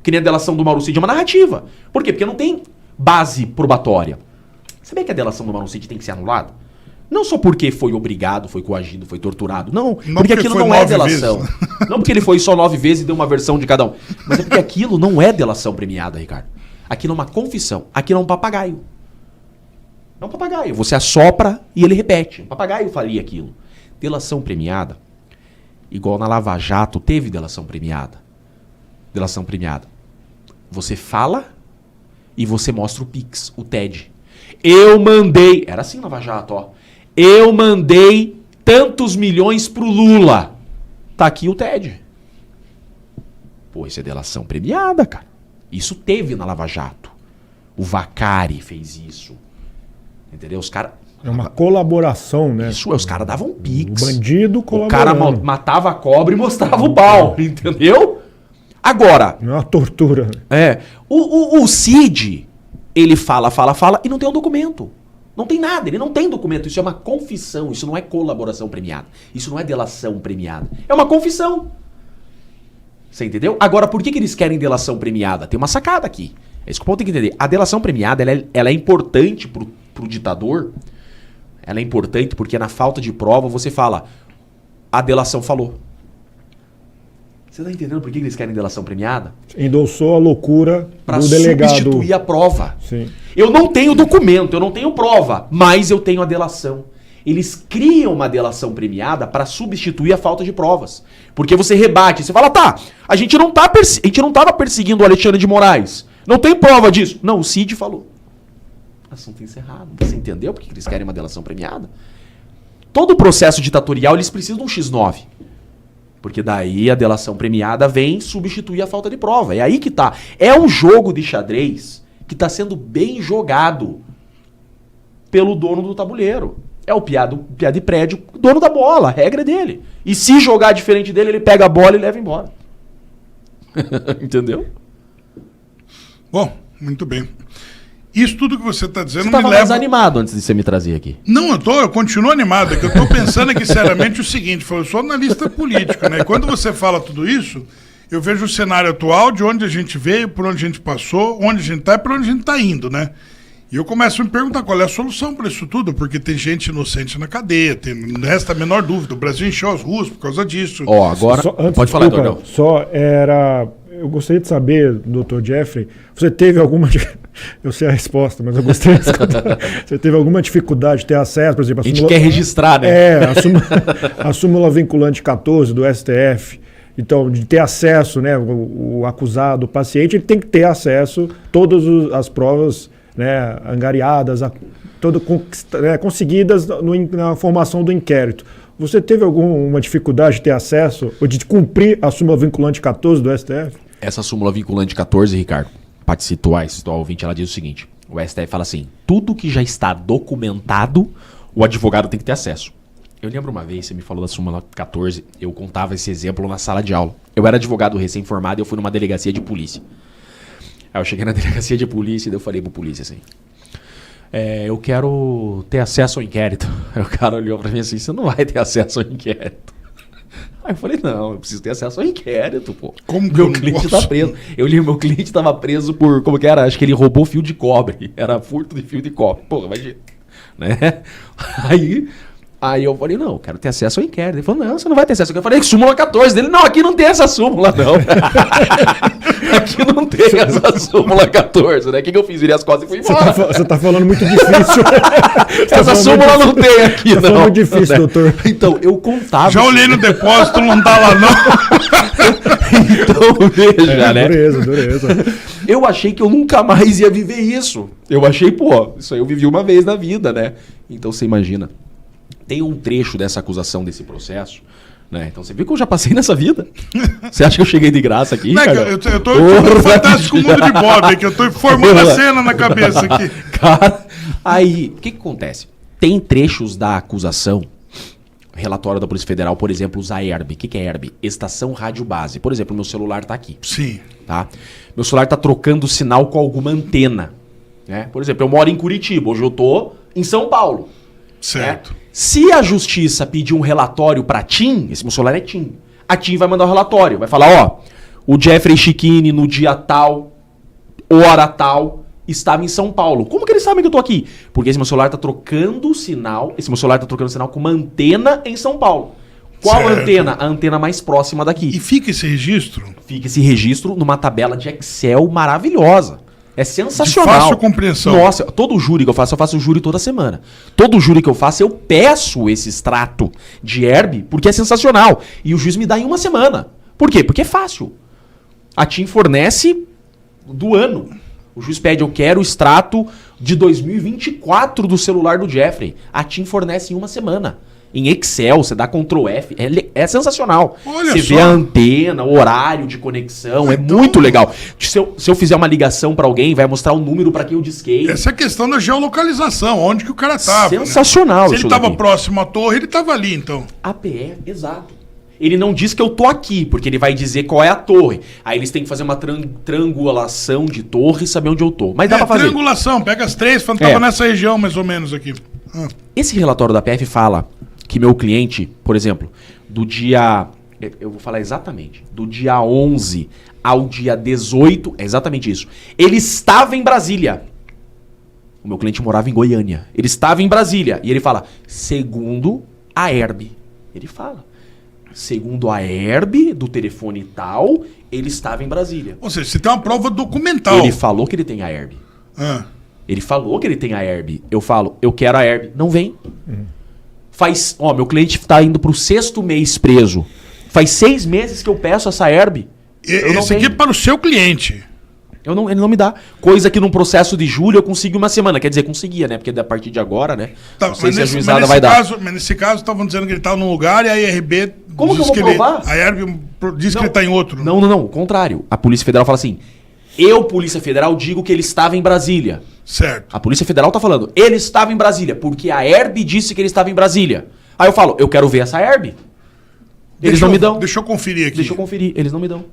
Que nem a delação do Mauro Cid é uma narrativa. Por quê? Porque não tem base probatória. Sabia que a delação do Mauro Cid tem que ser anulada? Não só porque foi obrigado, foi coagido, foi torturado. Não, porque aquilo não é delação. Não porque ele foi só 9 vezes e deu uma versão de cada um. Mas é porque aquilo não é delação premiada, Ricardo. Aquilo é uma confissão. Aquilo é um papagaio. É um papagaio. Você assopra e ele repete. Um papagaio faria aquilo. Delação premiada, igual na Lava Jato, teve delação premiada. Delação premiada. Você fala e você mostra o Pix, o TED. Eu mandei... Era assim Lava Jato, ó. Eu mandei tantos milhões pro Lula. Tá aqui o TED. Pô, isso é delação premiada, cara. Isso teve na Lava Jato. O Vacari fez isso. Entendeu? Os caras... É uma colaboração, né? Isso, os caras davam Pix. O bandido O colaborando. cara matava a cobra e mostrava o pau. Entendeu? Agora... Não é uma tortura. O Cid, ele fala e não tem um documento. Não tem nada, ele não tem documento. Isso é uma confissão, isso não é colaboração premiada. Isso não é delação premiada. É uma confissão. Você entendeu? Agora, por que eles querem delação premiada? Tem uma sacada aqui. É isso que o povo tem que entender. A delação premiada, ela é importante pro ditador. Ela é importante porque na falta de prova você fala, a delação falou. Você tá entendendo por que eles querem delação premiada? Endossou a loucura pra do delegado. substituir a prova. Sim. Eu não tenho documento, eu não tenho prova, mas eu tenho a delação. Eles criam uma delação premiada para substituir a falta de provas. Porque você rebate, você fala, tá, a gente não tava perseguindo o Alexandre de Moraes. Não tem prova disso. Não, o Cid falou. Assunto encerrado. Você entendeu por que eles querem uma delação premiada? Todo processo ditatorial, eles precisam de um X9. Porque daí a delação premiada vem substituir a falta de prova. É aí que tá. É um jogo de xadrez que está sendo bem jogado pelo dono do tabuleiro. É o piá de prédio, o dono da bola, a regra é dele. E se jogar diferente dele, ele pega a bola e leva embora. Entendeu? Bom, muito bem. Isso tudo que você está dizendo Você me estava leva... mais animado antes de você me trazer aqui. Não, eu continuo animado. É que eu estou pensando aqui seriamente o seguinte, eu sou analista político, né? E quando você fala tudo isso, eu vejo o cenário atual, de onde a gente veio, por onde a gente passou, onde a gente está e por onde a gente está indo, né? E eu começo a me perguntar qual é a solução para isso tudo, porque tem gente inocente na cadeia, não resta a menor dúvida. O Brasil encheu as ruas por causa disso. Ó, agora... Pode falar, Gordão. Só era... Eu gostaria de saber, Dr. Jeffrey, você teve alguma... Eu sei a resposta, mas eu gostaria de escutar. Você teve alguma dificuldade de ter acesso, por exemplo... A gente quer registrar, né? A súmula vinculante 14 do STF. Então, de ter acesso, né? O acusado, o paciente, ele tem que ter acesso a todas as provas, né, angariadas, conseguidas na formação do inquérito. Você teve alguma dificuldade de ter acesso ou de cumprir a súmula vinculante 14 do STF? Essa súmula vinculante 14, Ricardo, para te situar, esse ouvinte, ela diz o seguinte: o STF fala assim, tudo que já está documentado, o advogado tem que ter acesso. Eu lembro uma vez, você me falou da súmula 14, eu contava esse exemplo na sala de aula. Eu era advogado recém-formado e eu fui numa delegacia de polícia. Aí eu cheguei na delegacia de polícia e eu falei pro polícia assim, eu quero ter acesso ao inquérito. Aí o cara olhou pra mim assim, você não vai ter acesso ao inquérito. Aí eu falei, não, eu preciso ter acesso ao inquérito, pô. Como que meu cliente tá preso. Eu li, meu cliente tava preso por, como que era? Acho que ele roubou fio de cobre. Era furto de fio de cobre. Pô, imagina. Né? Aí eu falei, não, eu quero ter acesso ao inquérito. Ele falou, não, você não vai ter acesso. Eu falei, súmula 14 dele. Não, aqui não tem essa súmula, não. Aqui não tem essa súmula 14, né? O que eu fiz? Virei as costas e fui embora. Você tá falando muito difícil. Essa súmula não tem aqui, não. Tá muito difícil, doutor. Então, eu contava... Já olhei no depósito, não tá lá, não. Então, veja, né? Dureza. Eu achei que eu nunca mais ia viver isso. Eu achei, pô, isso aí eu vivi uma vez na vida, né? Então, você imagina. Tem um trecho dessa acusação desse processo Né? Então você viu que eu já passei nessa vida? Você acha que eu cheguei de graça aqui, Não, cara? eu tô no Fantástico Mundo de Bob, que eu tô formando a cena na cabeça aqui. Cara, aí, o que acontece? Tem trechos da acusação, relatório da Polícia Federal, por exemplo, usa ERB. O que é ERB? Estação Rádio Base. Por exemplo, meu celular tá aqui. Sim. Tá? Meu celular tá trocando sinal com alguma antena. Né? Por exemplo, eu moro em Curitiba, hoje eu tô em São Paulo. Certo. Né? Se a justiça pedir um relatório pra TIM, esse meu celular é TIM, a TIM vai mandar um relatório, vai falar, ó, o Jeffrey Chiquini no dia tal, hora tal, estava em São Paulo. Como que eles sabem que eu tô aqui? Porque esse meu celular tá trocando sinal, com uma antena em São Paulo. Qual Certo. antena? A antena mais próxima daqui. E fica esse registro? Fica esse registro numa tabela de Excel maravilhosa. É sensacional. De fácil compreensão. Nossa, todo júri que eu faço júri toda semana. Todo júri que eu faço, eu peço esse extrato de ERB, porque é sensacional. E o juiz me dá em uma semana. Por quê? Porque é fácil. A TIM fornece do ano. O juiz pede, eu quero o extrato de 2024 do celular do Jeffrey. A TIM fornece em uma semana. Em Excel, você dá Ctrl F, é sensacional. Olha Você só. vê a antena, o horário de conexão, é muito legal. Se eu fizer uma ligação pra alguém, vai mostrar o número pra quem eu disquei. Essa é a questão da geolocalização, onde que o cara tava. Sensacional Né? Se isso ele tava daqui. próximo à torre, ele tava ali, então. APE, exato. Ele não diz que eu tô aqui, porque ele vai dizer qual é a torre. Aí eles têm que fazer uma triangulação de torre e saber onde eu tô. Mas dá pra fazer. Triangulação, pega as três, falando que tava nessa região mais ou menos aqui. Esse relatório da PF fala que meu cliente, por exemplo, do dia... Eu vou falar exatamente. Do dia 11 ao dia 18, é exatamente isso. Ele estava em Brasília. O meu cliente morava em Goiânia. Ele estava em Brasília. E ele fala, segundo a ERB. Ele fala, segundo a ERB, do telefone tal, ele estava em Brasília. Ou seja, você tem uma prova documental. Ele falou que ele tem a ERB. Ah. Ele falou que ele tem a ERB. Eu falo, eu quero a ERB. Não vem. Meu cliente tá indo pro 6º mês preso. Faz 6 meses que eu peço essa ERB. Esse aqui é para o seu cliente. Ele não me dá. Coisa que num processo de júri eu consegui uma semana. Quer dizer, conseguia, né? Porque a partir de agora, né? Tá, não sei se a juizada vai dar. dar. Mas nesse caso, estavam dizendo que ele estava num lugar e a IRB... Como que eu vou provar? A IRB diz que ele está em outro. Não. O contrário. A Polícia Federal fala assim, Polícia Federal, digo que ele estava em Brasília. Certo. A Polícia Federal tá falando, ele estava em Brasília, porque a ERB disse que ele estava em Brasília. Aí eu falo, eu quero ver essa ERB. Eles não me dão. Deixa eu conferir aqui. Eles não me dão.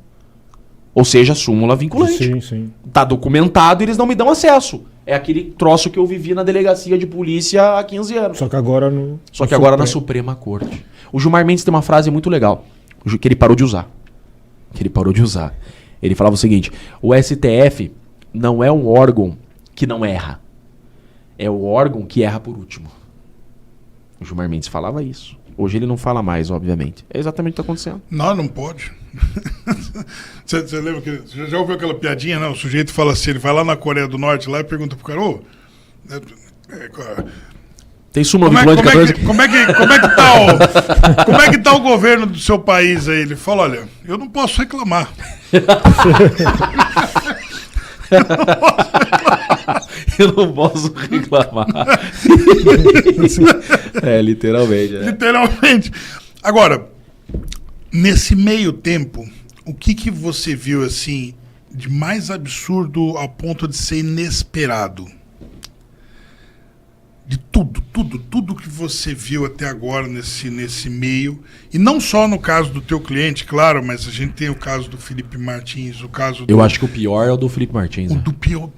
Ou seja, súmula vinculante. Sim. Tá documentado e eles não me dão acesso. É aquele troço que eu vivi na delegacia de polícia há 15 anos. Só que agora no. Só que agora na Suprema Corte. O Gilmar Mendes tem uma frase muito legal, que ele parou de usar. Ele falava o seguinte, o STF não é um órgão que não erra. É o órgão que erra por último. O Gilmar Mendes falava isso. Hoje ele não fala mais, obviamente. É exatamente o que está acontecendo. Não pode. Você lembra que... Você já ouviu aquela piadinha, né? O sujeito fala assim, ele vai lá na Coreia do Norte lá e pergunta pro cara, tem súmula vinculante 14? Como é que tá o governo do seu país aí? Ele fala, olha, eu não posso reclamar. Eu não posso reclamar. Literalmente. Literalmente. Agora, nesse meio tempo, o que você viu assim de mais absurdo ao ponto de ser inesperado? De tudo que você viu até agora nesse meio, e não só no caso do teu cliente, claro, mas a gente tem o caso do Felipe Martins, o caso do... Eu acho que o pior é o do Felipe Martins. O do pior do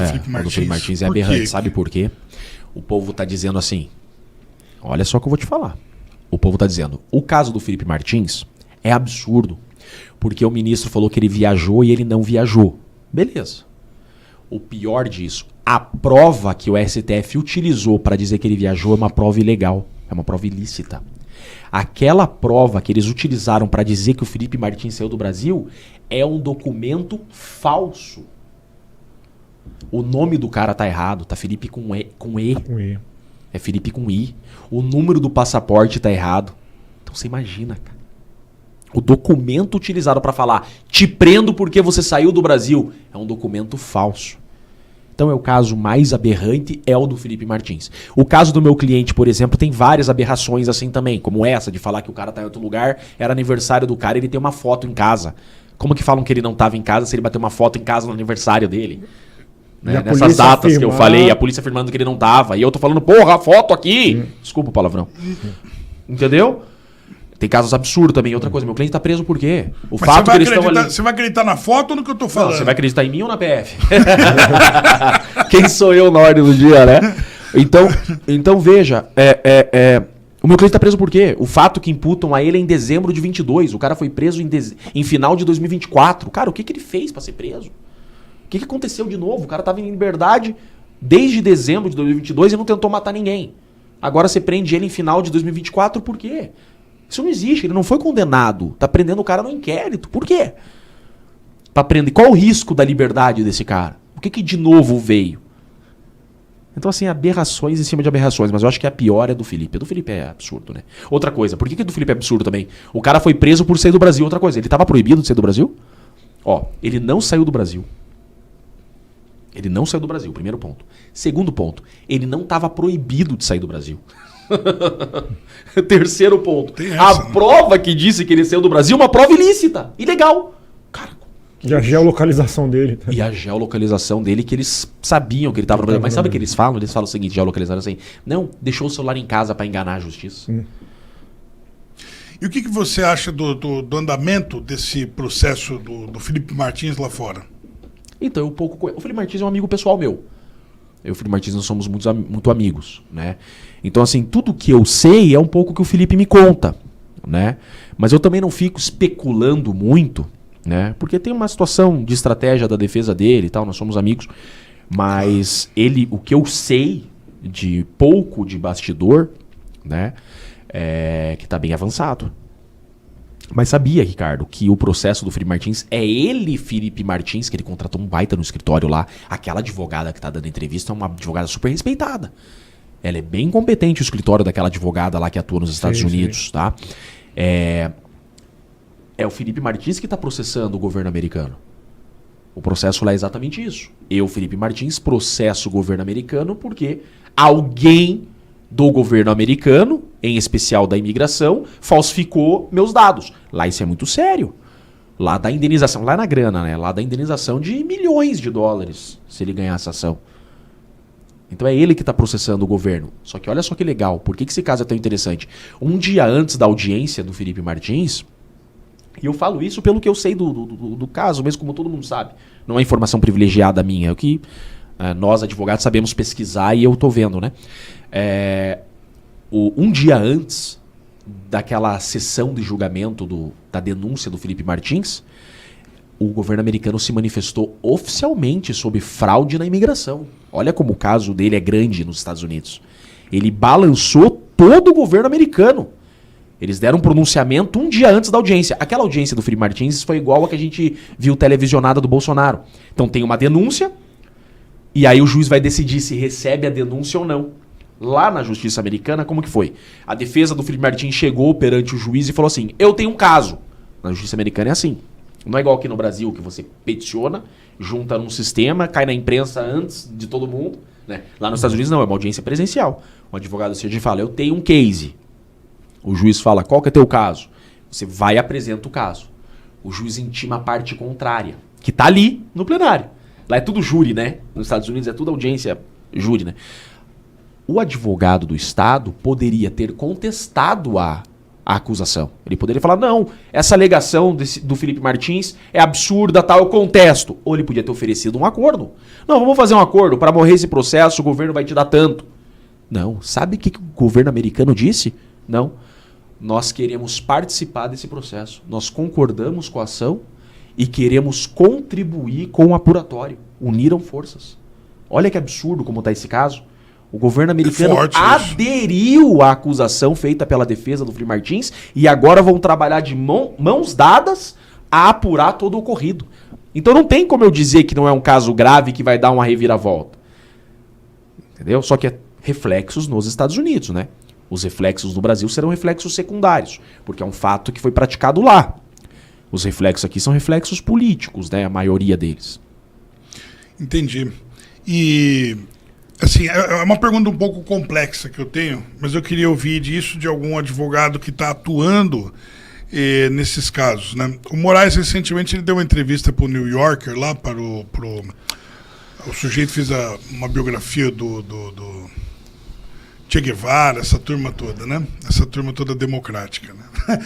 Felipe Martins. O do Felipe Martins é aberrante, sabe por quê? O povo tá dizendo assim, olha só o que eu vou te falar. O povo tá dizendo, o caso do Felipe Martins é absurdo, porque o ministro falou que ele viajou e ele não viajou. Beleza. O pior disso, a prova que o STF utilizou para dizer que ele viajou é uma prova ilegal, é uma prova ilícita. Aquela prova que eles utilizaram para dizer que o Felipe Martins saiu do Brasil é um documento falso. O nome do cara tá errado, tá Felipe com E. Com E. É Felipe com I. O número do passaporte tá errado. Então você imagina, cara. O documento utilizado para falar te prendo porque você saiu do Brasil é um documento falso. Então é o caso mais aberrante, é o do Felipe Martins. O caso do meu cliente, por exemplo, tem várias aberrações assim também, como essa de falar que o cara tá em outro lugar, era aniversário do cara e ele tem uma foto em casa. Como que falam que ele não tava em casa se ele bateu uma foto em casa no aniversário dele? Né? Nessas datas que eu falei, a polícia afirmando que ele não tava. E eu tô falando, porra, a foto aqui! Desculpa o palavrão. Entendeu? Tem casos absurdos também. Outra coisa, meu cliente tá preso por quê? O Mas fato que eles estão ali... você vai acreditar na foto ou no que eu tô falando? Não, você vai acreditar em mim ou na PF? Quem sou eu na ordem do dia, né? Então veja, o meu cliente tá preso por quê? O fato que imputam a ele é em dezembro de 22. O cara foi preso em final de 2024. Cara, o que ele fez pra ser preso? O que aconteceu de novo? O cara tava em liberdade desde dezembro de 2022 e não tentou matar ninguém. Agora você prende ele em final de 2024 por quê? Isso não existe, ele não foi condenado. Tá prendendo o cara no inquérito. Por quê? Pra prender. Qual o risco da liberdade desse cara? O que de novo veio? Então, assim, aberrações em cima de aberrações. Mas eu acho que a pior é do Felipe. A do Felipe é absurdo, né? Outra coisa, por que do Felipe é absurdo também? O cara foi preso por sair do Brasil. Outra coisa, ele tava proibido de sair do Brasil? Ó, ele não saiu do Brasil. Ele não saiu do Brasil, primeiro ponto. Segundo ponto, ele não estava proibido de sair do Brasil. Terceiro ponto, a prova que disse que ele saiu do Brasil é uma prova ilícita, ilegal. Cara, e a geolocalização dele. E a geolocalização dele, que eles sabiam que ele estava no Brasil. Mas sabe o que eles falam? Eles falam o seguinte, geolocalizaram assim, não, deixou o celular em casa para enganar a justiça. E o que você acha do andamento desse processo do Felipe Martins lá fora? Então, o Felipe Martins é um amigo pessoal meu. Eu e o Felipe Martins nós somos muito amigos, né? Então, assim, tudo que eu sei é um pouco que o Felipe me conta, né? Mas eu também não fico especulando muito, né? Porque tem uma situação de estratégia da defesa dele e tal, nós somos amigos. Mas o que eu sei de pouco de bastidor, né? É que tá bem avançado. Mas sabia, Ricardo, que o processo do Felipe Martins é ele, Felipe Martins, que ele contratou um baita no escritório lá. Aquela advogada que tá dando entrevista é uma advogada super respeitada. Ela é bem competente, o escritório daquela advogada lá que atua nos Estados Unidos, tá? É o Felipe Martins que tá processando o governo americano. O processo lá é exatamente isso. Eu, Felipe Martins, processo o governo americano porque alguém do governo americano, em especial da imigração, falsificou meus dados. Lá isso é muito sério. Lá dá indenização, lá na grana, né? Lá dá indenização de milhões de dólares se ele ganhar essa ação. Então é ele que está processando o governo. Só que olha só que legal, por que esse caso é tão interessante? Um dia antes da audiência do Felipe Martins, e eu falo isso pelo que eu sei do caso, mesmo como todo mundo sabe. Não é informação privilegiada minha, é o que nós advogados sabemos pesquisar e eu tô vendo, né? Um dia antes daquela sessão de julgamento da denúncia do Felipe Martins, o governo americano se manifestou oficialmente sobre fraude na imigração. Olha como o caso dele é grande nos Estados Unidos. Ele balançou todo o governo americano. Eles deram um pronunciamento um dia antes da audiência. Aquela audiência do Felipe Martins foi igual a que a gente viu televisionada do Bolsonaro. Então tem uma denúncia e aí o juiz vai decidir se recebe a denúncia ou não. Lá na justiça americana, como que foi? A defesa do Felipe Martins chegou perante o juiz e falou assim, eu tenho um caso. Na justiça americana é assim. Não é igual aqui no Brasil, que você peticiona, junta num sistema, cai na imprensa antes de todo mundo. Né? Lá nos Estados Unidos não, é uma audiência presencial. O advogado surge e fala, eu tenho um case. O juiz fala, qual que é teu caso? Você vai e apresenta o caso. O juiz intima a parte contrária, que tá ali no plenário. Lá é tudo júri, né? Nos Estados Unidos é tudo audiência júri, né? O advogado do Estado poderia ter contestado a acusação. Ele poderia falar, não, essa alegação do Felipe Martins é absurda, tal, eu contesto. Ou ele podia ter oferecido um acordo. Não, vamos fazer um acordo, para morrer esse processo o governo vai te dar tanto. Não, sabe o que o governo americano disse? Não, nós queremos participar desse processo, nós concordamos com a ação e queremos contribuir com o apuratório. Uniram forças. Olha que absurdo como está esse caso. O governo americano aderiu à acusação feita pela defesa do Felipe Martins e agora vão trabalhar de mãos dadas a apurar todo o ocorrido. Então não tem como eu dizer que não é um caso grave que vai dar uma reviravolta. Entendeu? Só que é reflexos nos Estados Unidos, né? Os reflexos no Brasil serão reflexos secundários, porque é um fato que foi praticado lá. Os reflexos aqui são reflexos políticos, né? A maioria deles. Entendi. E, assim, é uma pergunta um pouco complexa que eu tenho, mas eu queria ouvir disso de algum advogado que está atuando nesses casos, né? O Moraes, recentemente, ele deu uma entrevista para o New Yorker, lá para o sujeito fez uma biografia do Che Guevara, essa turma toda, né? Essa turma toda democrática, né?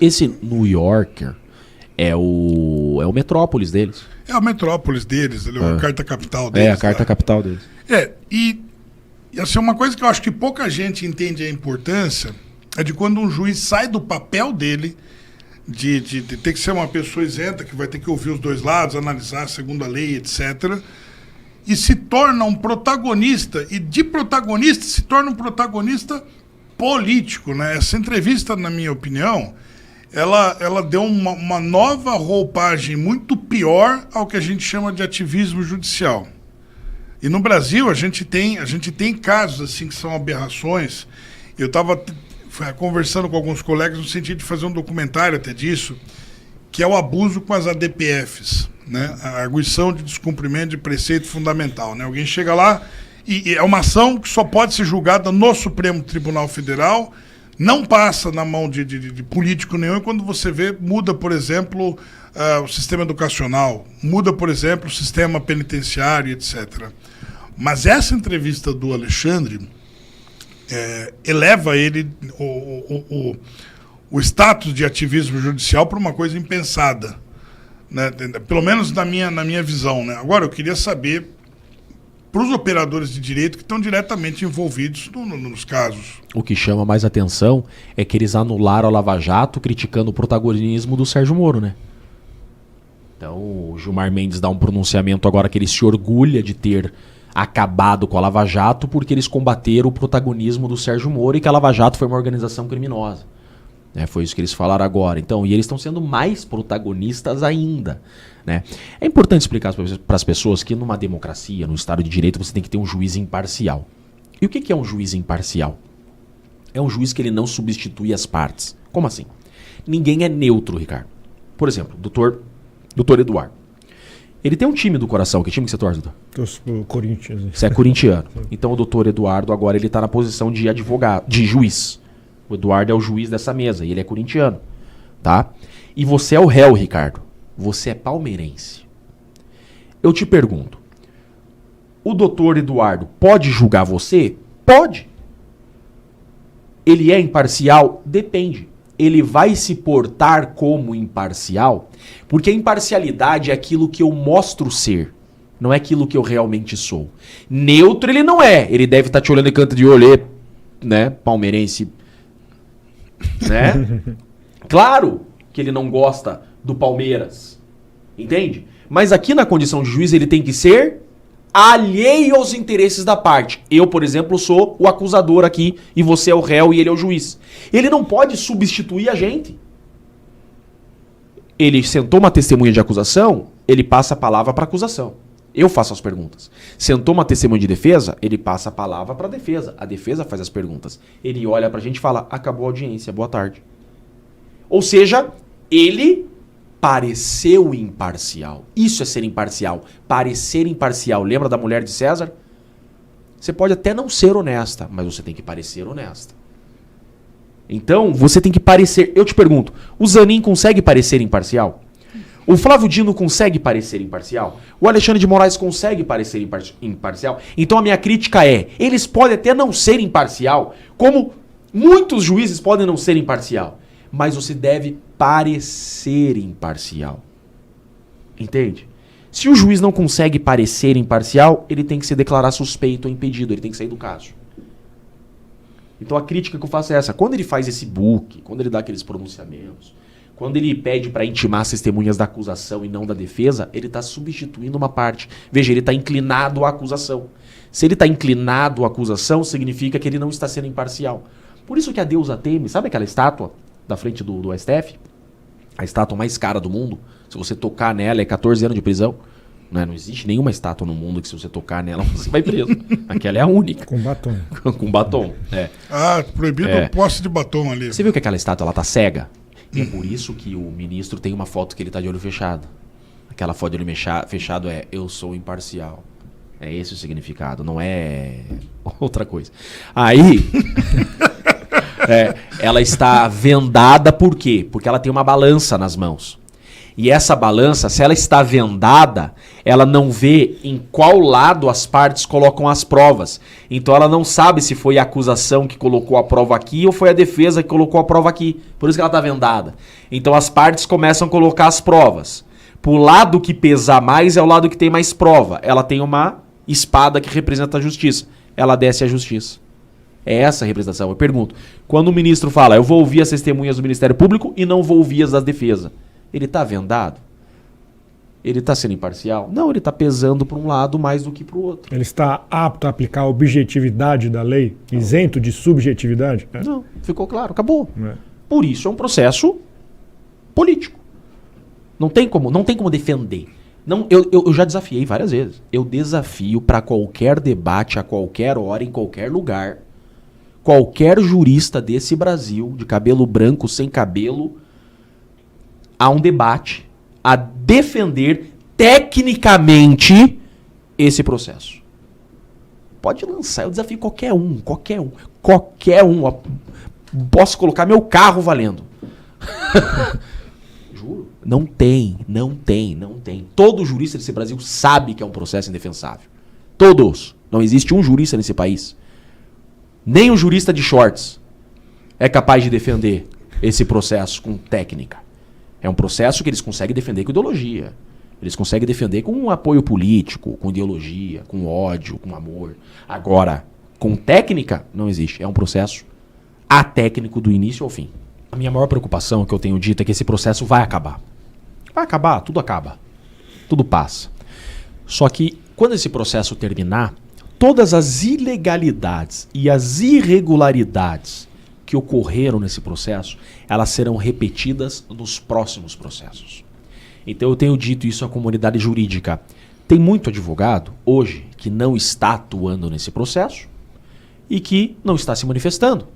Esse New Yorker é o metrópolis deles. É a metrópolis deles, a carta capital deles. É a carta capital deles. E assim, uma coisa que eu acho que pouca gente entende a importância é de quando um juiz sai do papel dele de ter que ser uma pessoa isenta, que vai ter que ouvir os dois lados, analisar segundo a lei, etc., e se torna um protagonista, e de protagonista se torna um protagonista político, né? Essa entrevista, na minha opinião, ela deu uma nova roupagem muito pior ao que a gente chama de ativismo judicial. E no Brasil a gente tem casos assim que são aberrações. Eu estava conversando com alguns colegas no sentido de fazer um documentário até disso, que é o abuso com as ADPFs, né? A arguição de descumprimento de preceito fundamental, né? Alguém chega lá e é uma ação que só pode ser julgada no Supremo Tribunal Federal, não passa na mão de político nenhum, e quando você vê, muda, por exemplo, o sistema educacional, muda, por exemplo, o sistema penitenciário, etc. Mas essa entrevista do Alexandre eleva ele, o status de ativismo judicial, para uma coisa impensada, né? Pelo menos na minha visão, né? Agora, eu queria saber, para os operadores de direito que estão diretamente envolvidos nos casos. O que chama mais atenção é que eles anularam a Lava Jato criticando o protagonismo do Sérgio Moro, né? Então o Gilmar Mendes dá um pronunciamento agora que ele se orgulha de ter acabado com a Lava Jato porque eles combateram o protagonismo do Sérgio Moro e que a Lava Jato foi uma organização criminosa. Foi isso que eles falaram agora. Então, e eles estão sendo mais protagonistas ainda, né? É importante explicar para as pessoas que numa democracia, no Estado de Direito, você tem que ter um juiz imparcial. E o que é um juiz imparcial? É um juiz que ele não substitui as partes. Como assim? Ninguém é neutro, Ricardo. Por exemplo, doutor Eduardo. Ele tem um time do coração. Que time que você torce, doutor? Torço pro Corinthians. Você é corintiano. Então o doutor Eduardo agora ele está na posição de advogado, de juiz. O Eduardo é o juiz dessa mesa e ele é corintiano, tá? E você é o réu, Ricardo. Você é palmeirense. Eu te pergunto, o doutor Eduardo pode julgar você? Pode. Ele é imparcial? Depende. Ele vai se portar como imparcial? Porque a imparcialidade é aquilo que eu mostro ser, não é aquilo que eu realmente sou. Neutro ele não é. Ele deve estar te olhando em canto de olho, né? Palmeirense, né? Claro que ele não gosta do Palmeiras, entende? Mas aqui na condição de juiz ele tem que ser alheio aos interesses da parte. Eu, por exemplo, sou o acusador aqui e você é o réu e ele é o juiz. Ele não pode substituir a gente. Ele sentou uma testemunha de acusação, ele passa a palavra para a acusação. Eu faço as perguntas. Sentou uma testemunha de defesa, ele passa a palavra para a defesa faz as perguntas. Ele olha para a gente e fala, acabou a audiência, boa tarde. Ou seja, ele pareceu imparcial. Isso é ser imparcial. Parecer imparcial. Lembra da mulher de César? Você pode até não ser honesta, mas você tem que parecer honesta. Então, você tem que parecer... Eu te pergunto, o Zanin consegue parecer imparcial? O Flávio Dino consegue parecer imparcial? O Alexandre de Moraes consegue parecer imparcial? Então a minha crítica é, eles podem até não ser imparcial, como muitos juízes podem não ser imparcial, mas você deve parecer imparcial. Entende? Se o juiz não consegue parecer imparcial, ele tem que se declarar suspeito ou impedido, ele tem que sair do caso. Então a crítica que eu faço é essa. Quando ele faz esse book, quando ele dá aqueles pronunciamentos, quando ele pede para intimar as testemunhas da acusação e não da defesa, ele está substituindo uma parte. Veja, ele está inclinado à acusação. Se ele está inclinado à acusação, significa que ele não está sendo imparcial. Por isso que a deusa teme, sabe aquela estátua da frente do STF? A estátua mais cara do mundo. Se você tocar nela, é 14 anos de prisão. Não existe nenhuma estátua no mundo que se você tocar nela, você vai preso. Aquela é a única. Com batom. Com batom, é. Ah, proibido a posse de batom ali. Você viu que aquela estátua, ela tá cega? E é por isso que o ministro tem uma foto que ele tá de olho fechado. Aquela foto de olho fechado é, eu sou imparcial. É esse o significado, não é outra coisa. Aí, ela está vendada por quê? Porque ela tem uma balança nas mãos. E essa balança, se ela está vendada, ela não vê em qual lado as partes colocam as provas. Então ela não sabe se foi a acusação que colocou a prova aqui ou foi a defesa que colocou a prova aqui. Por isso que ela está vendada. Então as partes começam a colocar as provas. Pro lado que pesar mais é o lado que tem mais prova. Ela tem uma espada que representa a justiça. Ela desce a justiça. É essa a representação. Eu pergunto, quando o ministro fala, eu vou ouvir as testemunhas do Ministério Público e não vou ouvir as da defesa, ele está vendado? Ele está sendo imparcial? Não, ele está pesando para um lado mais do que para o outro. Ele está apto a aplicar a objetividade da lei, isento de subjetividade? Não, ficou claro, acabou. É. Por isso é um processo político. Não tem como defender. Não, eu já desafiei várias vezes. Eu desafio para qualquer debate, a qualquer hora, em qualquer lugar, qualquer jurista desse Brasil, de cabelo branco, sem cabelo, a um debate, a defender tecnicamente esse processo. Pode lançar, eu desafio qualquer um. Posso colocar meu carro valendo. Juro. Não tem. Todo jurista desse Brasil sabe que é um processo indefensável. Todos. Não existe um jurista nesse país. Nem um jurista de shorts é capaz de defender esse processo com técnica. É um processo que eles conseguem defender com ideologia. Eles conseguem defender com um apoio político, com ideologia, com ódio, com amor. Agora, com técnica, não existe. É um processo atécnico do início ao fim. A minha maior preocupação, que eu tenho dito, é que esse processo vai acabar. Vai acabar, tudo acaba. Tudo passa. Só que, quando esse processo terminar, todas as ilegalidades e as irregularidades que ocorreram nesse processo, elas serão repetidas nos próximos processos. Então eu tenho dito isso à comunidade jurídica. Tem muito advogado hoje que não está atuando nesse processo e que não está se manifestando.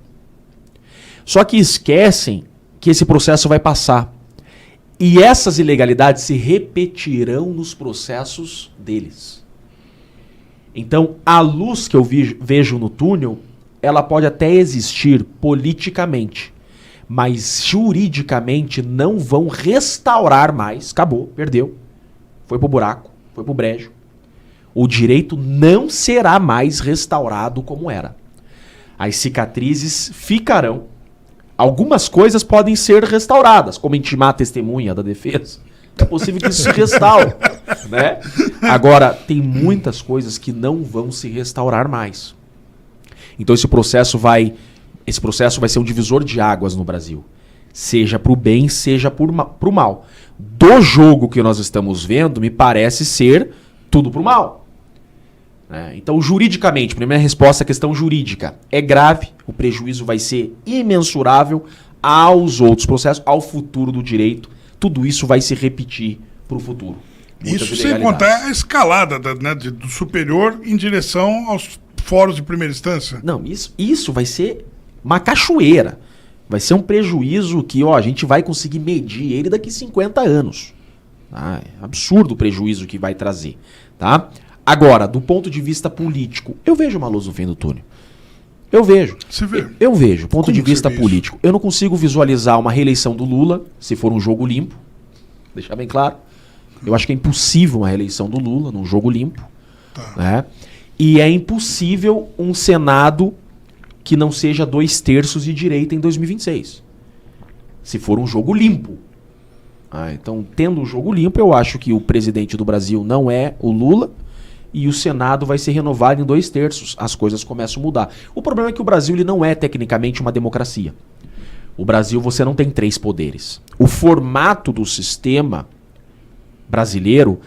Só que esquecem que esse processo vai passar. E essas ilegalidades se repetirão nos processos deles. Então, a luz que eu vejo no túnel, ela pode até existir politicamente, mas juridicamente não vão restaurar mais. Acabou, perdeu. Foi pro buraco, foi pro brejo. O direito não será mais restaurado como era. As cicatrizes ficarão. Algumas coisas podem ser restauradas, como intimar a testemunha da defesa. É possível que isso se restaure, né? Agora, tem muitas coisas que não vão se restaurar mais. Então esse processo vai ser um divisor de águas no Brasil. Seja para o bem, seja para o mal. Do jogo que nós estamos vendo, me parece ser tudo para o mal. Então, juridicamente, primeira resposta à questão jurídica, é grave, o prejuízo vai ser imensurável aos outros processos, ao futuro do direito. Tudo isso vai se repetir para o futuro. Isso sem contar a escalada do superior em direção aos fóruns de primeira instância. Não, isso vai ser uma cachoeira. Vai ser um prejuízo que a gente vai conseguir medir ele daqui 50 anos. Tá? É absurdo o prejuízo que vai trazer. Tá? Agora, do ponto de vista político, eu vejo uma luz no fim do túnel. Eu vejo. Você vê? Eu vejo. Ponto Como de vista isso? político. Eu não consigo visualizar uma reeleição do Lula, se for um jogo limpo. Deixar bem claro. Eu acho que é impossível uma reeleição do Lula num jogo limpo. Tá. Né? E é impossível um Senado que não seja 2/3 de direita em 2026. Se for um jogo limpo. Então, tendo um jogo limpo, eu acho que o presidente do Brasil não é o Lula e o Senado vai ser renovado em 2/3. As coisas começam a mudar. O problema é que o Brasil ele não é tecnicamente uma democracia. O Brasil você não tem 3 poderes. O formato do sistema brasileiro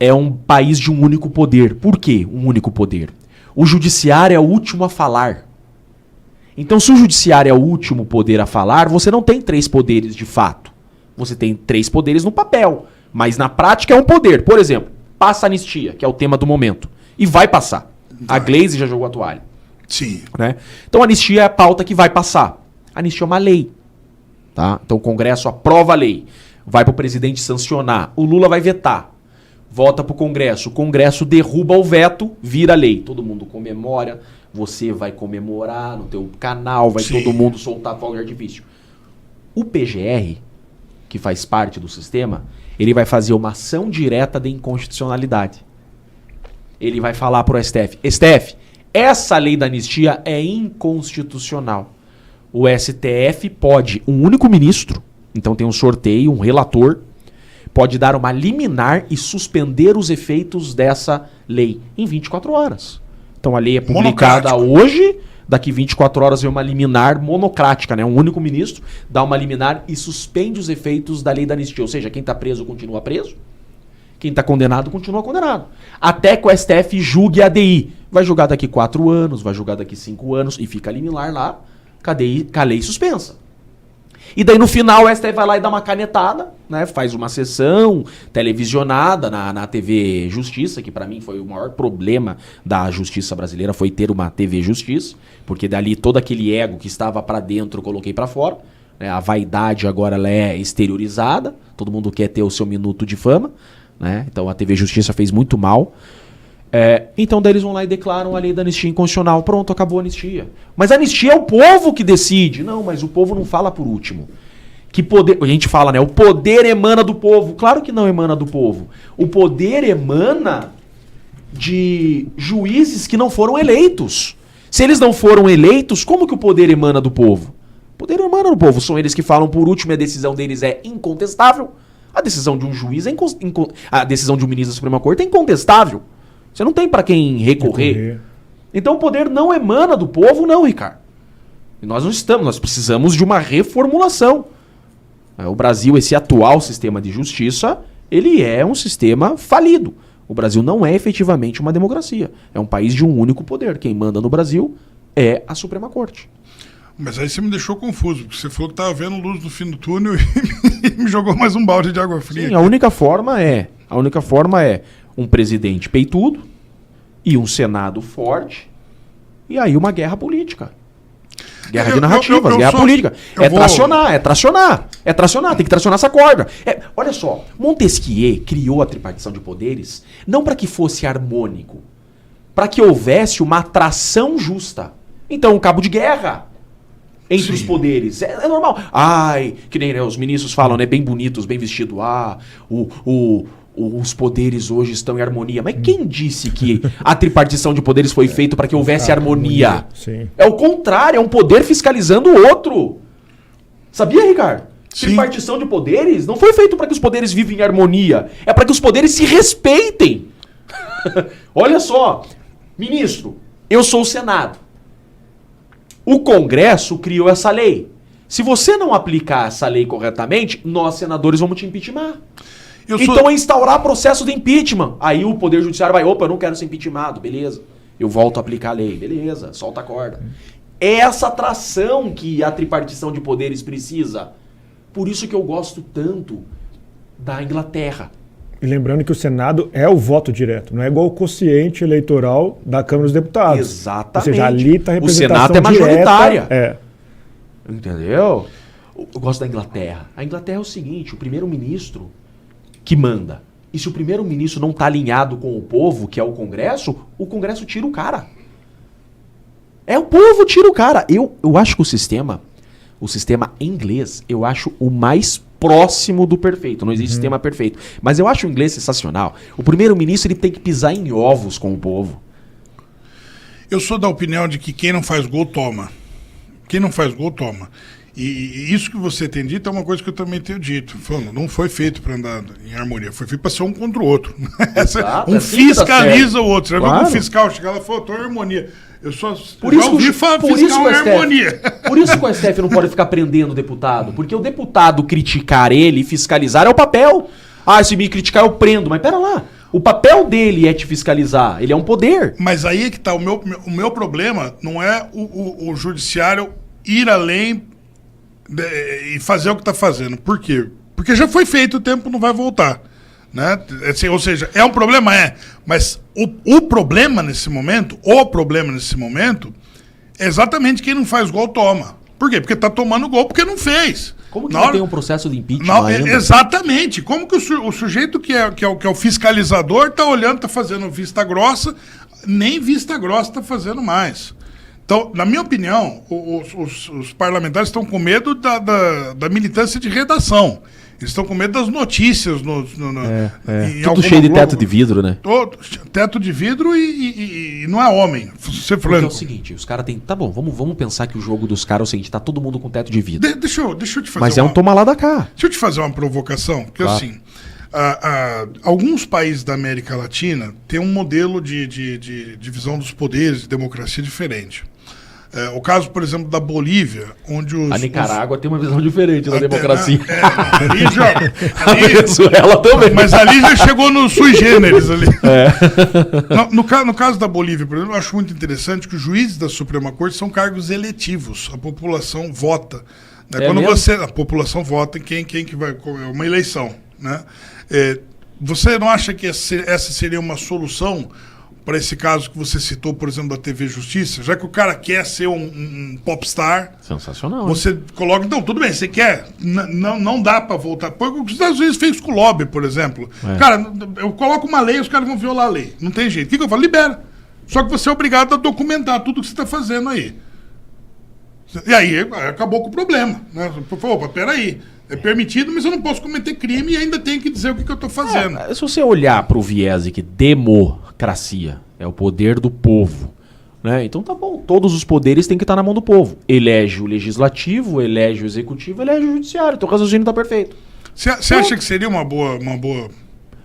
é um país de um único poder. Por quê um único poder? O judiciário é o último a falar. Então, se o judiciário é o último poder a falar, você não tem 3 poderes de fato. Você tem 3 poderes no papel, mas na prática é um poder. Por exemplo, passa a anistia, que é o tema do momento. E vai passar. A Gleisi já jogou a toalha. Sim. Né? Então, a anistia é a pauta que vai passar. A anistia é uma lei. Tá? Então, o Congresso aprova a lei. Vai para o presidente sancionar. O Lula vai vetar. volta pro Congresso. O Congresso derruba o veto, vira lei. Todo mundo comemora, você vai comemorar no teu canal, vai todo mundo soltar fogo de artifício. O PGR, que faz parte do sistema, ele vai fazer uma ação direta de inconstitucionalidade. Ele vai falar pro STF, STF, essa lei da anistia é inconstitucional. O STF pode, um único ministro, então tem um sorteio, um relator, pode dar uma liminar e suspender os efeitos dessa lei em 24 horas. Então a lei é publicada hoje, daqui 24 horas vem uma liminar monocrática, né? Um único ministro dá uma liminar e suspende os efeitos da lei da anistia. Ou seja, quem está preso continua preso, quem está condenado continua condenado. Até que o STF julgue a ADI. Vai julgar daqui 4 anos, vai julgar daqui 5 anos e fica a liminar lá, com a lei suspensa. E daí no final o STF vai lá e dá uma canetada, né? Faz uma sessão televisionada na TV Justiça, que pra mim foi o maior problema da justiça brasileira, foi ter uma TV Justiça, porque dali todo aquele ego que estava pra dentro eu coloquei pra fora, né? A vaidade agora ela é exteriorizada, todo mundo quer ter o seu minuto de fama, né? Então a TV Justiça fez muito mal. Então daí eles vão lá e declaram a lei da anistia inconstitucional. Pronto, acabou a anistia. Mas a anistia é o povo que decide. Não, mas o povo não fala por último. Que poder, a gente fala, né? O poder emana do povo. Claro que não emana do povo. O poder emana de juízes que não foram eleitos. Se eles não foram eleitos, como que o poder emana do povo? O poder emana do povo. São eles que falam por último e a decisão deles é incontestável. A decisão de um juiz a decisão de um ministro da Suprema Corte é incontestável. Você não tem para quem recorrer. Então o poder não emana do povo, não, Ricardo. E nós não estamos, nós precisamos de uma reformulação. O Brasil, esse atual sistema de justiça, ele é um sistema falido. O Brasil não é efetivamente uma democracia. É um país de um único poder. Quem manda no Brasil é a Suprema Corte. Mas aí você me deixou confuso, porque você falou que estava vendo luz no fim do túnel e me jogou mais um balde de água fria. Sim, a única forma é um presidente peitudo e um Senado forte e aí uma guerra política. Guerra de narrativas, guerra política. Tracionar, tem que tracionar essa corda. Olha só, Montesquieu criou a tripartição de poderes não para que fosse harmônico, para que houvesse uma atração justa. Então, um cabo de guerra entre os poderes. É normal. Ai, que nem, né, os ministros falam, né, bem bonitos, bem vestidos. Os poderes hoje estão em harmonia. Mas quem disse que a tripartição de poderes foi feita para que houvesse harmonia? Sim. É o contrário, é um poder fiscalizando o outro. Sabia, Ricardo? Sim. Tripartição de poderes não foi feito para que os poderes vivem em harmonia. É para que os poderes se respeitem. Olha só, ministro, eu sou o Senado. O Congresso criou essa lei. Se você não aplicar essa lei corretamente, nós, senadores, vamos te impeachment. Então é instaurar processo de impeachment. Aí o Poder Judiciário vai, opa, eu não quero ser impeachmentado, beleza. Eu volto a aplicar a lei, beleza, solta a corda. É essa atração que a tripartição de poderes precisa. Por isso que eu gosto tanto da Inglaterra. E lembrando que o Senado é o voto direto, não é igual o quociente eleitoral da Câmara dos Deputados. Exatamente. Ou seja, ali está a representação o Senado é majoritária. Direta, Entendeu? Eu gosto da Inglaterra. A Inglaterra é o seguinte, o primeiro-ministro que manda. E se o primeiro-ministro não está alinhado com o povo, que é o Congresso tira o cara. O povo tira o cara. Eu acho que o sistema inglês, eu acho o mais próximo do perfeito. Não existe sistema perfeito. Mas eu acho o inglês sensacional. O primeiro-ministro ele tem que pisar em ovos com o povo. Eu sou da opinião de que quem não faz gol, toma. Quem não faz gol, toma. E isso que você tem dito é uma coisa que eu também tenho dito. Falando, não foi feito para andar em harmonia, foi feito para ser um contra o outro. Exato, um fiscaliza o outro. Você viu que o fiscal chega lá e fala, estou em harmonia. Eu só ouvi falar fiscal em harmonia. Por isso que o STF não pode ficar prendendo o deputado. Porque o deputado criticar ele e fiscalizar é o papel. Se me criticar eu prendo. Mas pera lá. O papel dele é te fiscalizar. Ele é um poder. Mas aí é que tá. O meu problema não é o judiciário ir além e fazer o que está fazendo. Por quê? Porque já foi feito, o tempo não vai voltar. Né? Assim, ou seja, é um problema? Mas o problema nesse momento é exatamente quem não faz gol toma. Por quê? Porque está tomando gol porque não fez. Como que não tem um processo de impeachment ainda? Exatamente. Como que o sujeito que é o fiscalizador está olhando, está fazendo vista grossa, nem vista grossa está fazendo mais. Então, na minha opinião, os parlamentares estão com medo da militância de redação. Eles estão com medo das notícias. Tudo cheio de teto de vidro, né? Teto de vidro e não é homem. Ser franco. Porque é o seguinte, os caras têm... Tá bom, vamos pensar que o jogo dos caras é o seguinte, tá todo mundo com teto de vidro. Deixa eu te fazer Mas é um toma lá da cá. Deixa eu te fazer uma provocação. Porque assim, alguns países da América Latina têm um modelo de divisão dos poderes, de democracia diferente. O caso, por exemplo, da Bolívia, onde a Nicarágua tem uma visão diferente da democracia. A Venezuela também. Mas ali já chegou no sui generis ali. No caso da Bolívia, por exemplo, eu acho muito interessante que os juízes da Suprema Corte são cargos eletivos. A população vota. Né? A população vota em quem que vai... É uma eleição. Né? Você não acha que essa seria uma solução para esse caso que você citou, por exemplo, da TV Justiça? Já que o cara quer ser um popstar... Sensacional. Você coloca... Então, tudo bem, você quer... Não dá para voltar. Porque os Estados Unidos fez com o lobby, por exemplo. Cara, eu coloco uma lei, os caras vão violar a lei. Não tem jeito. O que eu falo? Libera. Só que você é obrigado a documentar tudo que você está fazendo aí. E aí, acabou com o problema. Né? Opa, peraí. É permitido, mas eu não posso cometer crime e ainda tenho que dizer o que eu estou fazendo. Se você olhar para o viés que democracia é o poder do povo, né? Então tá bom, todos os poderes têm que estar na mão do povo. Elege o legislativo, elege o executivo, elege o judiciário. Então o raciocínio está perfeito. Você acha que seria uma boa...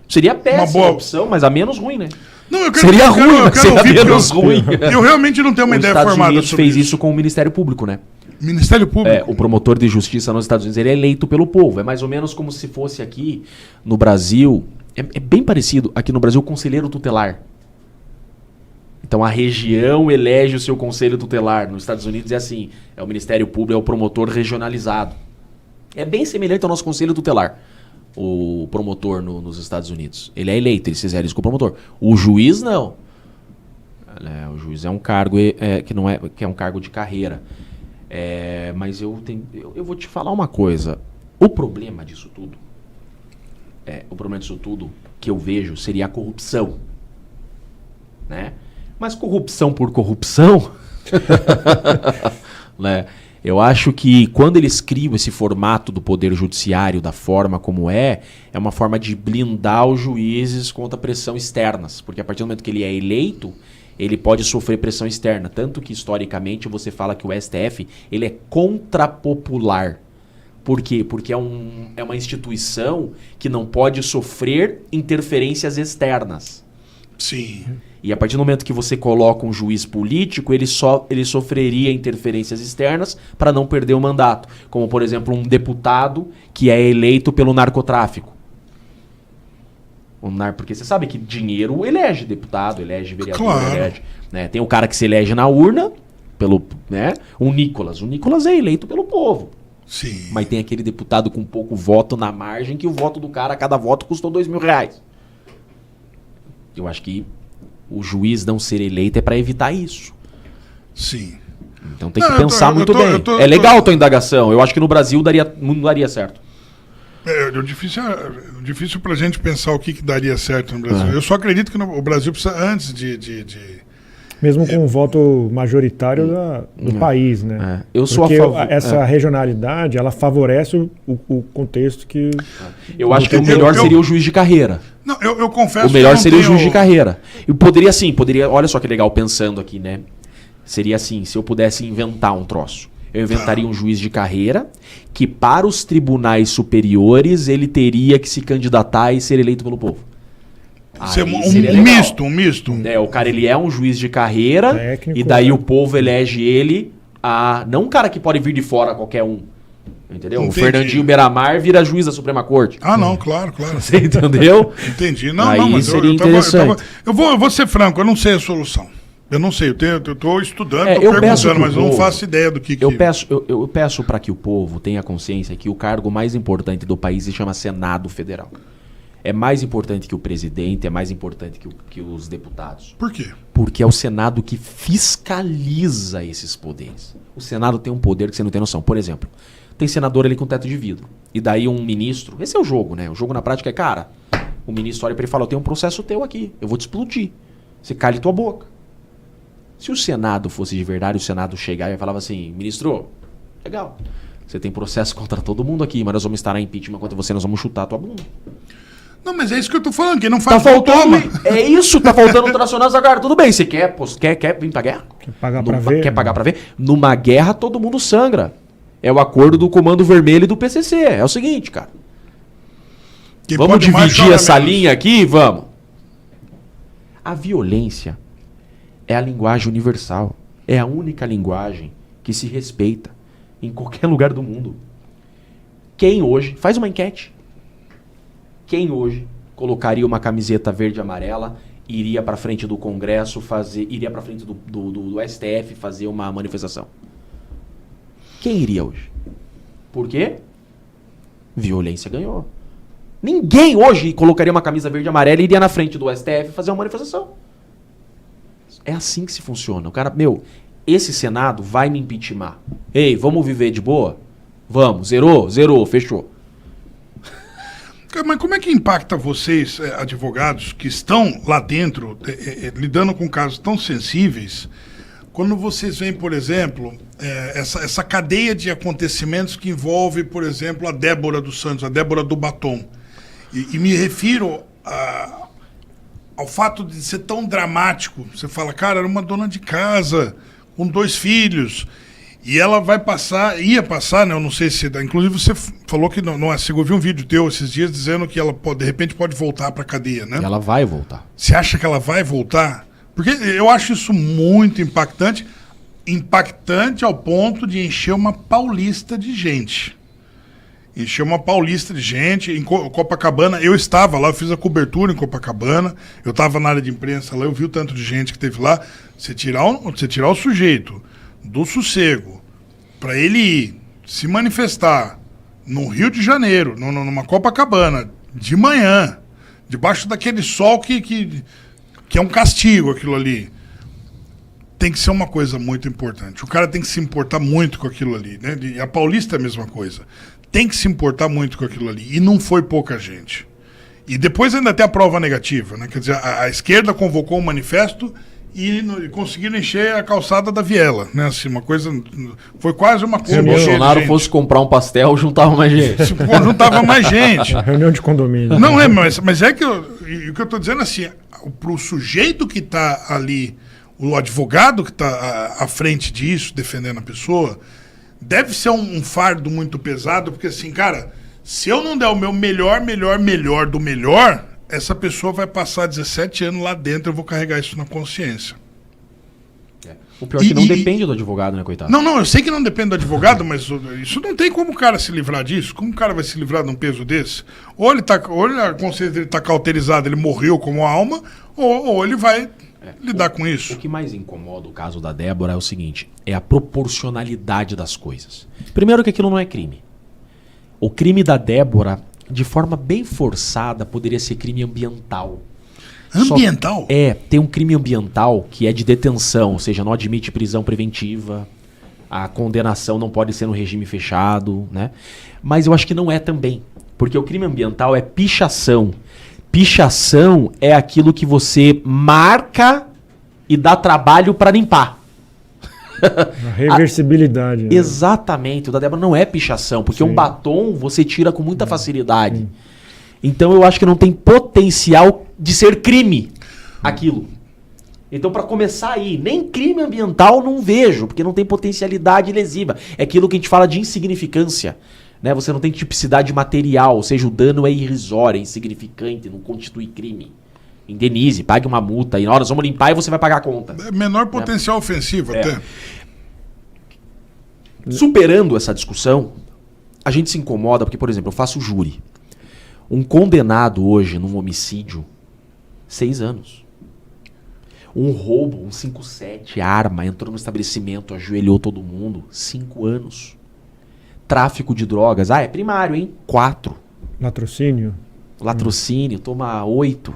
Seria péssima opção, mas a menos ruim, né? Não, seria ruim, mas seria menos ruim. Eu realmente não tenho uma ideia formada sobre isso. Os Estados Unidos fez isso com o Ministério Público, né? Ministério Público? O promotor de justiça nos Estados Unidos, ele é eleito pelo povo. É mais ou menos como se fosse aqui no Brasil. É bem parecido aqui no Brasil o conselheiro tutelar. Então a região elege o seu conselho tutelar. Nos Estados Unidos é assim. É o Ministério Público, é o promotor regionalizado. É bem semelhante ao nosso conselho tutelar. O promotor nos Estados Unidos. Ele é eleito, eles fizeram isso com o promotor. O juiz não. O juiz é um cargo que é um cargo de carreira. Mas eu vou te falar uma coisa. O problema disso tudo que eu vejo seria a corrupção, né? Mas corrupção por corrupção, né? Eu acho que quando eles criam esse formato do poder judiciário da forma como é uma forma de blindar os juízes contra pressão externas, porque a partir do momento que ele é eleito, ele pode sofrer pressão externa. Tanto que, historicamente, você fala que o STF ele é contrapopular. Por quê? Porque é uma instituição que não pode sofrer interferências externas. Sim. E a partir do momento que você coloca um juiz político, ele sofreria interferências externas para não perder o mandato. Como, por exemplo, um deputado que é eleito pelo narcotráfico. Porque você sabe que dinheiro elege deputado, elege vereador, claro. Elege, né? Tem o cara que se elege na urna, o Nicolas. O Nicolas é eleito pelo povo. Sim. Mas tem aquele deputado com pouco voto na margem, que o voto do cara, cada voto custou R$2.000. Eu acho que o juiz não ser eleito é para evitar isso. Sim. Então tem que pensar muito bem. É legal a tua indagação. Eu acho que no Brasil não daria certo. É difícil pra gente pensar o que daria certo no Brasil. Eu só acredito que o Brasil precisa, antes mesmo com o voto majoritário do país, né? Eu sou a favor. Essa regionalidade, ela favorece o contexto que... Eu acho que o melhor seria o juiz de carreira. Não, eu confesso que o melhor seria o juiz de carreira. E poderia, olha só que legal pensando aqui, né? Seria assim, se eu pudesse inventar um troço. Eu inventaria um juiz de carreira que, para os tribunais superiores, ele teria que se candidatar e ser eleito pelo povo. Um misto. O cara, ele é um juiz de carreira, técnico, e daí o povo elege ele não um cara que pode vir de fora, qualquer um. Entendeu? Entendi. O Fernandinho Beiramar vira juiz da Suprema Corte. Não, claro. Você entendeu? Entendi. Mas seria interessante. Eu vou ser franco, eu não sei a solução. Eu não sei, eu estou estudando, estou perguntando, mas eu não faço ideia do que... Eu peço para que o povo tenha consciência que o cargo mais importante do país se chama Senado Federal. É mais importante que o presidente, é mais importante que os deputados. Por quê? Porque é o Senado que fiscaliza esses poderes. O Senado tem um poder que você não tem noção. Por exemplo, tem senador ali com teto de vidro. E daí um ministro... Esse é o jogo, né? O jogo na prática é, cara, o ministro olha pra ele e fala, eu tenho um processo teu aqui, eu vou te explodir. Você cale tua boca. Se o Senado fosse de verdade, o Senado chegar e falava assim, ministro, legal, você tem processo contra todo mundo aqui, mas nós vamos estar em impeachment contra você, nós vamos chutar a tua bunda. Não, mas é isso que eu tô falando, quem não faz Tá não toma. faltando... É isso, tá faltando o tracionar essa cara. Tudo bem, você quer vir pra guerra? Quer pagar pra ver? Quer pagar pra ver? Numa guerra todo mundo sangra. É o acordo do Comando Vermelho e do PCC. É o seguinte, cara. Quem Vamos pode mais, dividir chora essa menos. linha aqui? Vamos. A violência é a linguagem universal. É a única linguagem que se respeita em qualquer lugar do mundo. Quem hoje... Faz uma enquete. Quem hoje colocaria uma camiseta verde e amarela e iria pra frente do Congresso iria pra frente do STF fazer uma manifestação? Quem iria hoje? Por quê? Violência ganhou. Ninguém hoje colocaria uma camisa verde e amarela e iria na frente do STF fazer uma manifestação. É assim que se funciona. O cara, esse Senado vai me impeachment. Ei, vamos viver de boa? Vamos. Zerou, fechou. Mas como é que impacta vocês, advogados, que estão lá dentro, lidando com casos tão sensíveis, quando vocês veem, por exemplo, essa cadeia de acontecimentos que envolve, por exemplo, a Débora dos Santos, a Débora do Batom. E me refiro ao fato de ser tão dramático. Você fala, cara, era uma dona de casa, com 2 filhos... E ela ia passar, né? Eu não sei se... Inclusive você falou que não é... Você ouviu um vídeo teu esses dias dizendo que ela de repente pode voltar pra cadeia, né? Ela vai voltar. Você acha que ela vai voltar? Porque eu acho isso muito impactante. Impactante ao ponto de encher uma Paulista de gente. Encher uma Paulista de gente. Em Copacabana, eu estava lá, eu fiz a cobertura em Copacabana. Eu estava na área de imprensa lá, eu vi o tanto de gente que teve lá. Você tirar o sujeito do sossego, para ele ir se manifestar no Rio de Janeiro, numa Copacabana, de manhã, debaixo daquele sol que é um castigo aquilo ali, tem que ser uma coisa muito importante. O cara tem que se importar muito com aquilo ali, né? E a Paulista é a mesma coisa. Tem que se importar muito com aquilo ali. E não foi pouca gente. E depois ainda tem a prova negativa, né? Quer dizer, a esquerda convocou um manifesto e conseguiram encher a calçada da Viela, né? Assim, uma coisa... Foi quase uma coisa... Se o Bolsonaro fosse comprar um pastel, juntava mais gente. Juntava mais gente. Reunião de condomínio. Não, mas é que o que eu estou dizendo assim, para o sujeito que está ali, o advogado que está à frente disso, defendendo a pessoa, deve ser um fardo muito pesado, porque assim, cara, se eu não der o meu melhor do melhor... Essa pessoa vai passar 17 anos lá dentro, eu vou carregar isso na consciência. O pior é que não depende do advogado, né, coitado? Não, eu sei que não depende do advogado, mas isso não tem como o cara se livrar disso. Como o cara vai se livrar de um peso desse? Ou a consciência dele está cauterizada, ele morreu como alma, ou ele vai lidar com isso. O que mais incomoda o caso da Débora é o seguinte, é a proporcionalidade das coisas. Primeiro que aquilo não é crime. O crime da Débora... de forma bem forçada, poderia ser crime ambiental. Ambiental? Tem um crime ambiental que é de detenção, ou seja, não admite prisão preventiva, a condenação não pode ser no regime fechado, né? Mas eu acho que não é também, porque o crime ambiental é pichação. Pichação é aquilo que você marca e dá trabalho para limpar. A reversibilidade. Né? Exatamente, o da Débora não é pichação, porque Sim. um batom você tira com muita facilidade. Então eu acho que não tem potencial de ser crime aquilo. Então para começar aí, nem crime ambiental não vejo, porque não tem potencialidade lesiva. É aquilo que a gente fala de insignificância. Né? Você não tem tipicidade material, ou seja, o dano é irrisório, é insignificante, não constitui crime. Indenize, pague uma multa, e na hora nós vamos limpar e você vai pagar a conta. Menor potencial ofensivo até. Superando essa discussão, a gente se incomoda porque, por exemplo, eu faço júri. Um condenado hoje num homicídio, 6 anos. Um roubo, um 5.7, arma, entrou no estabelecimento, ajoelhou todo mundo, 5 anos. Tráfico de drogas, é primário, hein? 4. Latrocínio. Latrocínio, toma 8.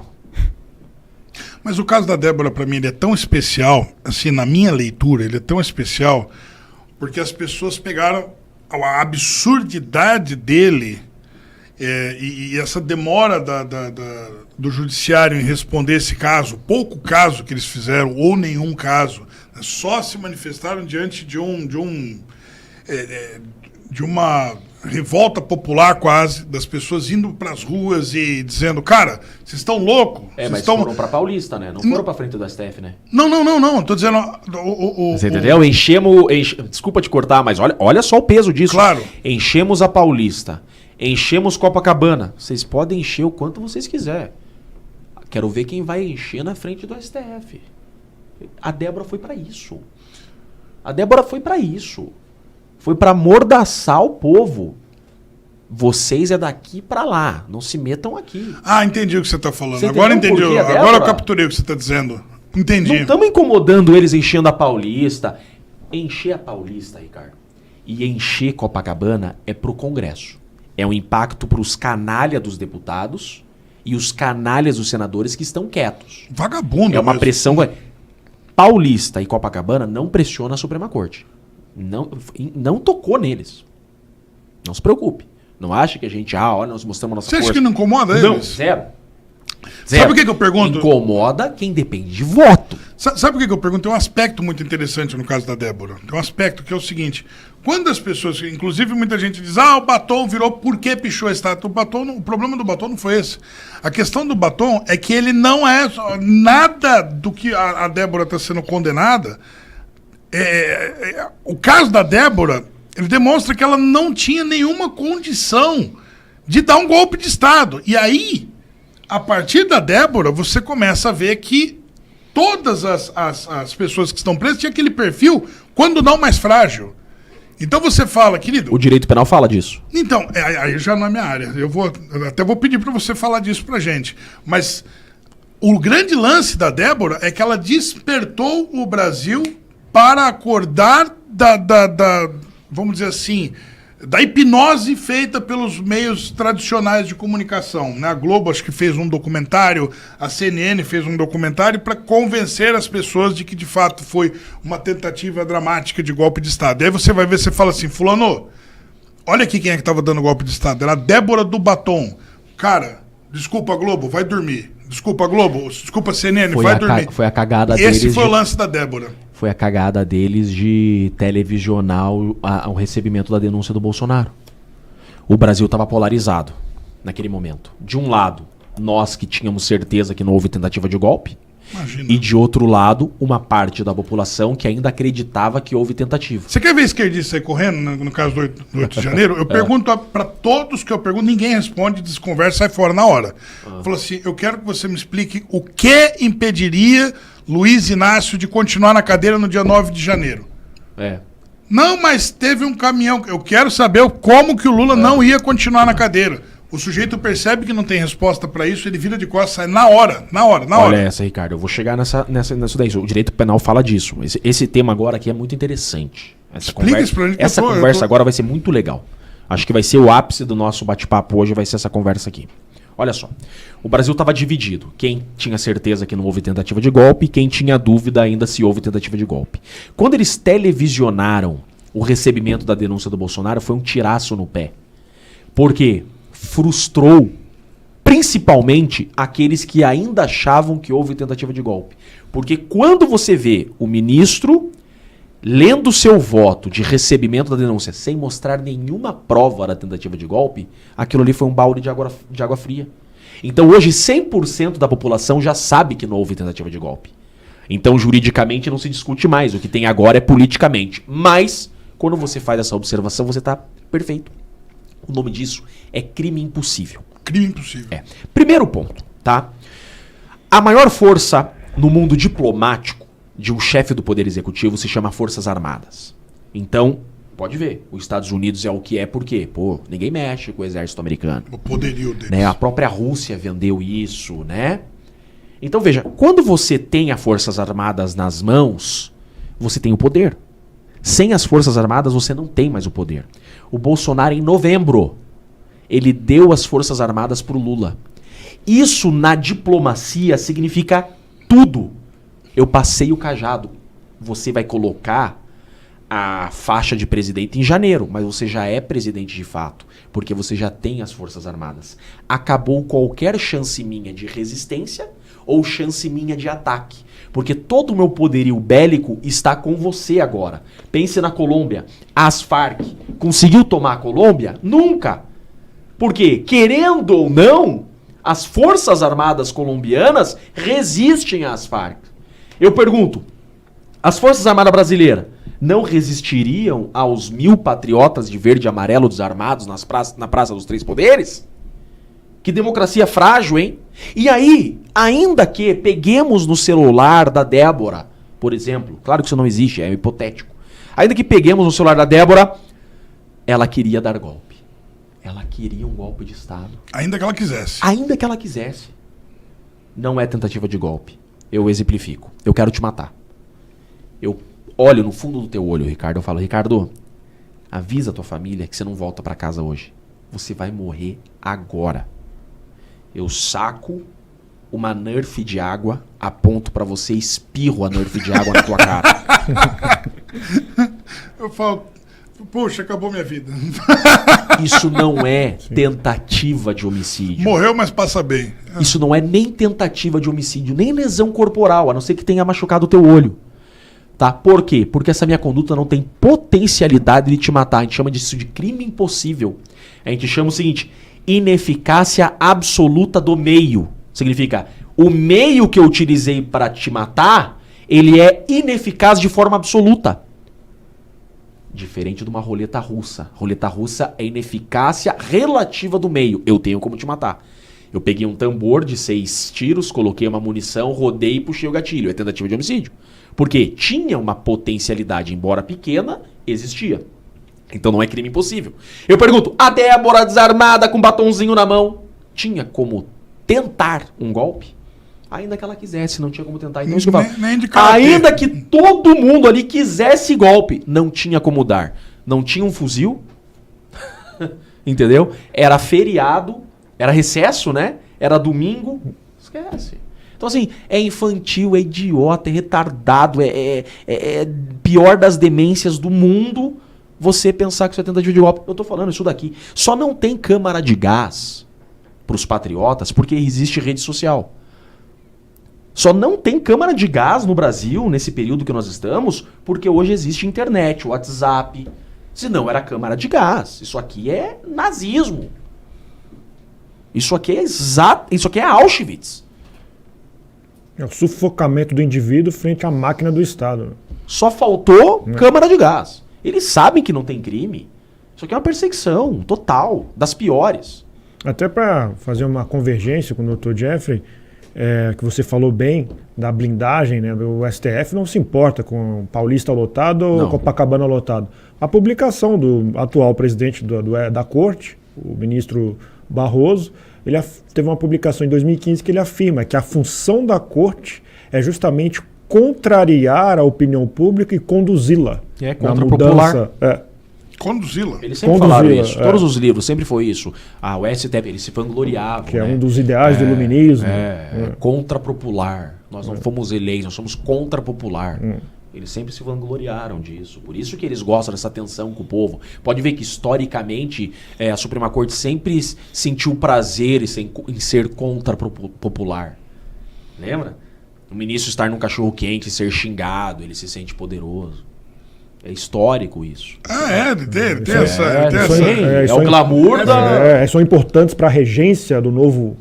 Mas o caso da Débora, para mim, ele é tão especial, assim, na minha leitura, ele é tão especial, porque as pessoas pegaram a absurdidade dele e essa demora do judiciário em responder esse caso, pouco caso que eles fizeram, ou nenhum caso, né, só se manifestaram diante de uma revolta popular quase, das pessoas indo para as ruas e dizendo, cara, vocês estão loucos? Mas foram para Paulista, né? Não foram para frente do STF, né? Não, tô dizendo... Você entendeu? Desculpa te cortar, mas olha só o peso disso. Claro. Enchemos a Paulista, enchemos Copacabana. Vocês podem encher o quanto vocês quiserem. Quero ver quem vai encher na frente do STF. A Débora foi para isso. Foi para amordaçar o povo. Vocês é daqui para lá. Não se metam aqui. Ah, entendi o que você está falando. Você Agora entendi. Agora Agora eu capturei o que você está dizendo. Entendi. Não estamos incomodando eles enchendo a Paulista. Encher a Paulista, Ricardo, e encher Copacabana é pro Congresso. É um impacto para os canalhas dos deputados e os canalhas dos senadores que estão quietos. Vagabundo. É uma pressão... Paulista e Copacabana não pressiona a Suprema Corte. Não tocou neles. Não se preocupe. Não acha que a gente, olha, nós mostramos nossa força. Você acha que não incomoda eles? Não, zero. Sabe por que eu pergunto? Incomoda quem depende de voto. Sabe por que eu pergunto? Tem um aspecto muito interessante no caso da Débora. Tem um aspecto que é o seguinte. Quando as pessoas, inclusive muita gente diz, o batom virou, por que pichou a estátua? O problema do batom não foi esse. A questão do batom é que ele não é nada do que a Débora está sendo condenada. O caso da Débora, ele demonstra que ela não tinha nenhuma condição de dar um golpe de Estado. E aí, a partir da Débora, você começa a ver que todas as pessoas que estão presas tinham aquele perfil, quando não mais frágil. Então você fala, querido... O direito penal fala disso. Então, aí já não é minha área. Eu até vou pedir para você falar disso pra gente. Mas o grande lance da Débora é que ela despertou o Brasil para acordar vamos dizer assim, da hipnose feita pelos meios tradicionais de comunicação. Né? A Globo acho que fez um documentário, a CNN fez um documentário para convencer as pessoas de que de fato foi uma tentativa dramática de golpe de Estado. E aí você vai ver, você fala assim, fulano, olha aqui quem é que estava dando golpe de Estado. Era a Débora do Batom. Cara, desculpa Globo, vai dormir. Desculpa Globo, desculpa CNN, vai dormir. Foi a cagada deles. Esse foi o lance da Débora. Foi a cagada deles de televisionar o recebimento da denúncia do Bolsonaro. O Brasil estava polarizado naquele momento. De um lado, nós que tínhamos certeza que não houve tentativa de golpe. Imagina. E de outro lado, uma parte da população que ainda acreditava que houve tentativa. Você quer ver esquerdista sair correndo, no caso do 8 de janeiro? Eu pergunto para todos que eu pergunto, ninguém responde, desconversa, sai fora na hora. Falou assim, eu quero que você me explique o que impediria Luiz Inácio de continuar na cadeira no dia 9 de janeiro. Não, mas teve um caminhão. Eu quero saber como que o Lula não ia continuar na cadeira. O sujeito percebe que não tem resposta para isso, ele vira de costas, sai na hora. Olha essa, Ricardo, eu vou chegar nessa daí. O direito penal fala disso. Esse tema agora aqui é muito interessante. Essa conversa agora vai ser muito legal. Acho que vai ser o ápice do nosso bate-papo hoje, vai ser essa conversa aqui. Olha só, o Brasil estava dividido. Quem tinha certeza que não houve tentativa de golpe, quem tinha dúvida ainda se houve tentativa de golpe. Quando eles televisionaram o recebimento da denúncia do Bolsonaro, foi um tiraço no pé. Por quê? Frustrou principalmente aqueles que ainda achavam que houve tentativa de golpe. Porque quando você vê o ministro lendo seu voto de recebimento da denúncia sem mostrar nenhuma prova da tentativa de golpe, aquilo ali foi um balde de água fria. Então hoje 100% da população já sabe que não houve tentativa de golpe. Então juridicamente não se discute mais, o que tem agora é politicamente. Mas quando você faz essa observação, você está perfeito. O nome disso é crime impossível. Crime impossível. Primeiro ponto, tá? A maior força no mundo diplomático de um chefe do Poder Executivo se chama Forças Armadas. Então, pode ver, os Estados Unidos é o que é porque, ninguém mexe com o exército americano. O poderio deles. Né? A própria Rússia vendeu isso, né? Então, veja, quando você tem as Forças Armadas nas mãos, você tem o poder. Sem as Forças Armadas, você não tem mais o poder. O Bolsonaro, em novembro, ele deu as Forças Armadas para o Lula. Isso, na diplomacia, significa tudo. Eu passei o cajado. Você vai colocar a faixa de presidente em janeiro, mas você já é presidente de fato, porque você já tem as Forças Armadas. Acabou qualquer chance minha de resistência ou chance minha de ataque, porque todo o meu poderio bélico está com você agora. Pense na Colômbia. As Farc conseguiu tomar a Colômbia? Nunca. Porque, querendo ou não, as Forças Armadas colombianas resistem às Farc. Eu pergunto, as Forças Armadas brasileiras não resistiriam aos 1000 patriotas de verde e amarelo desarmados na Praça dos Três Poderes? Que democracia frágil, hein? E aí, ainda que peguemos no celular da Débora, por exemplo, claro que isso não existe, é hipotético. Ainda que peguemos no celular da Débora, ela queria dar golpe. Ela queria um golpe de Estado. Ainda que ela quisesse. Ainda que ela quisesse. Não é tentativa de golpe. Eu exemplifico. Eu quero te matar. Eu olho no fundo do teu olho, Ricardo. Eu falo, Ricardo, avisa a tua família que você não volta pra casa hoje. Você vai morrer agora. Eu saco uma Nerf de água, aponto pra você, espirro a Nerf de água na tua cara. Eu falo, poxa, acabou minha vida. Isso não é tentativa de homicídio. Morreu, mas passa bem. Isso não é nem tentativa de homicídio, nem lesão corporal, a não ser que tenha machucado o teu olho. Tá? Por quê? Porque essa minha conduta não tem potencialidade de te matar. A gente chama disso de crime impossível. A gente chama o seguinte, ineficácia absoluta do meio. Significa, o meio que eu utilizei para te matar, ele é ineficaz de forma absoluta. Diferente de uma roleta russa. Roleta russa é ineficácia relativa do meio. Eu tenho como te matar. Eu peguei um tambor de 6 tiros, coloquei uma munição, rodei e puxei o gatilho. É tentativa de homicídio. Porque tinha uma potencialidade, embora pequena, existia. Então não é crime impossível. Eu pergunto, a Débora desarmada com batonzinho na mão, tinha como tentar um golpe? Ainda que ela quisesse, não tinha como tentar. Então, isso que eu falo. Nem de karatê. Ainda que todo mundo ali quisesse golpe, não tinha como dar. Não tinha um fuzil. Entendeu? Era feriado, era recesso, né? Era domingo. Esquece. Então, assim, é infantil, é idiota, é retardado, é pior das demências do mundo você pensar que isso é tentativa de golpe. Eu tô falando isso daqui. Só não tem câmara de gás pros patriotas porque existe rede social. Só não tem câmara de gás no Brasil, nesse período que nós estamos, porque hoje existe internet, WhatsApp. Senão era câmara de gás. Isso aqui é nazismo. Isso aqui é Auschwitz. É o sufocamento do indivíduo frente à máquina do Estado. Só faltou câmara de gás. Eles sabem que não tem crime. Isso aqui é uma perseguição total, das piores. Até para fazer uma convergência com o Dr. Jeffrey, que você falou bem da blindagem, né? O STF não se importa com Paulista lotado ou Copacabana lotado. A publicação do atual presidente da Corte, o ministro Barroso, ele teve uma publicação em 2015 que ele afirma que a função da Corte é justamente contrariar a opinião pública e conduzi-la. Contra-popular. Conduzi-la. Eles sempre falaram isso. Todos os livros sempre foi isso. O STF, eles se vangloriavam. Que é um dos ideais do iluminismo. Contra-popular. Nós não fomos eleitos, nós somos contra-popular. Eles sempre se vangloriaram disso. Por isso que eles gostam dessa tensão com o povo. Pode ver que, historicamente, a Suprema Corte sempre sentiu prazer em ser contra-popular. Lembra? O ministro estar num cachorro-quente e ser xingado, ele se sente poderoso. É histórico isso. Tem essa. O glamour da... São importantes para a regência do novo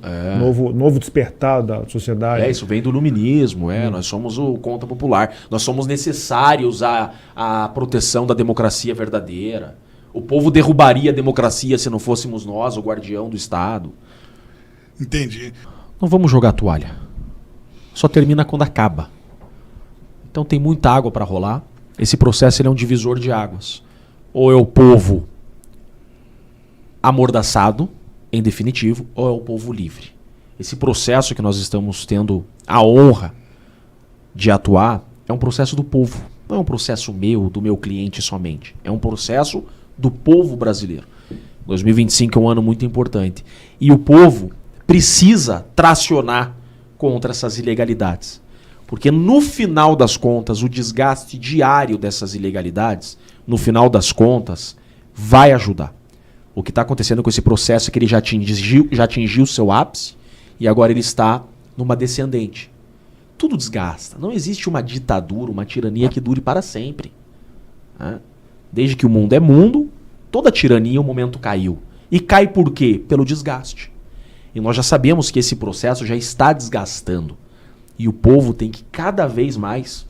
despertar da sociedade. Isso vem do iluminismo. Nós somos o contra-popular. Nós somos necessários à proteção da democracia verdadeira. O povo derrubaria a democracia se não fôssemos nós o guardião do Estado. Entendi. Não vamos jogar a toalha. Só termina quando acaba. Então tem muita água para rolar. Esse processo ele é um divisor de águas. Ou é o povo amordaçado, em definitivo, ou é o povo livre. Esse processo que nós estamos tendo a honra de atuar é um processo do povo. Não é um processo meu, do meu cliente somente. É um processo do povo brasileiro. 2025 é um ano muito importante. E o povo precisa tracionar contra essas ilegalidades. Porque no final das contas, o desgaste diário dessas ilegalidades, no final das contas, vai ajudar. O que está acontecendo com esse processo é que ele já atingiu seu ápice e agora ele está numa descendente. Tudo desgasta. Não existe uma ditadura, uma tirania que dure para sempre. Né? Desde que o mundo é mundo, toda tirania, o momento caiu. E cai por quê? Pelo desgaste. E nós já sabemos que esse processo já está desgastando. E o povo tem que cada vez mais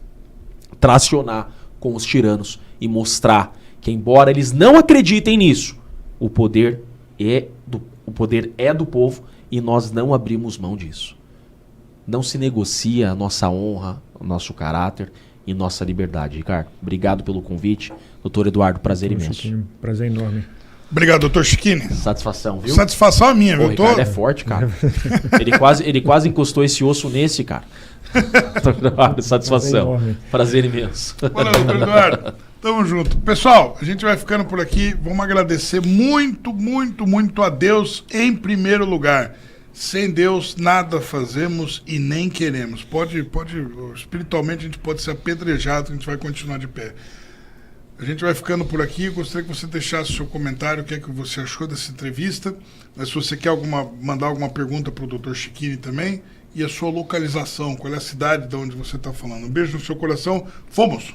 tracionar com os tiranos e mostrar que, embora eles não acreditem nisso, o poder é do povo e nós não abrimos mão disso. Não se negocia a nossa honra, o nosso caráter e nossa liberdade. Ricardo, obrigado pelo convite. Doutor Eduardo, prazer imenso. Chiquinho, prazer enorme. Obrigado, doutor Chiquini. Satisfação, viu? Satisfação é minha, Pô, viu? Ricardo é forte, cara. ele quase encostou esse osso nesse, cara. Satisfação. Prazer imenso. Valeu, doutor Eduardo. Tamo junto. Pessoal, a gente vai ficando por aqui. Vamos agradecer muito, muito, muito a Deus em primeiro lugar. Sem Deus nada fazemos e nem queremos. Espiritualmente a gente pode ser apedrejado, a gente vai continuar de pé. A gente vai ficando por aqui. Gostaria que você deixasse o seu comentário, o que é que você achou dessa entrevista. Mas se você quer mandar alguma pergunta para o Dr. Chiquini também, e a sua localização, qual é a cidade de onde você está falando. Um beijo no seu coração. Fomos!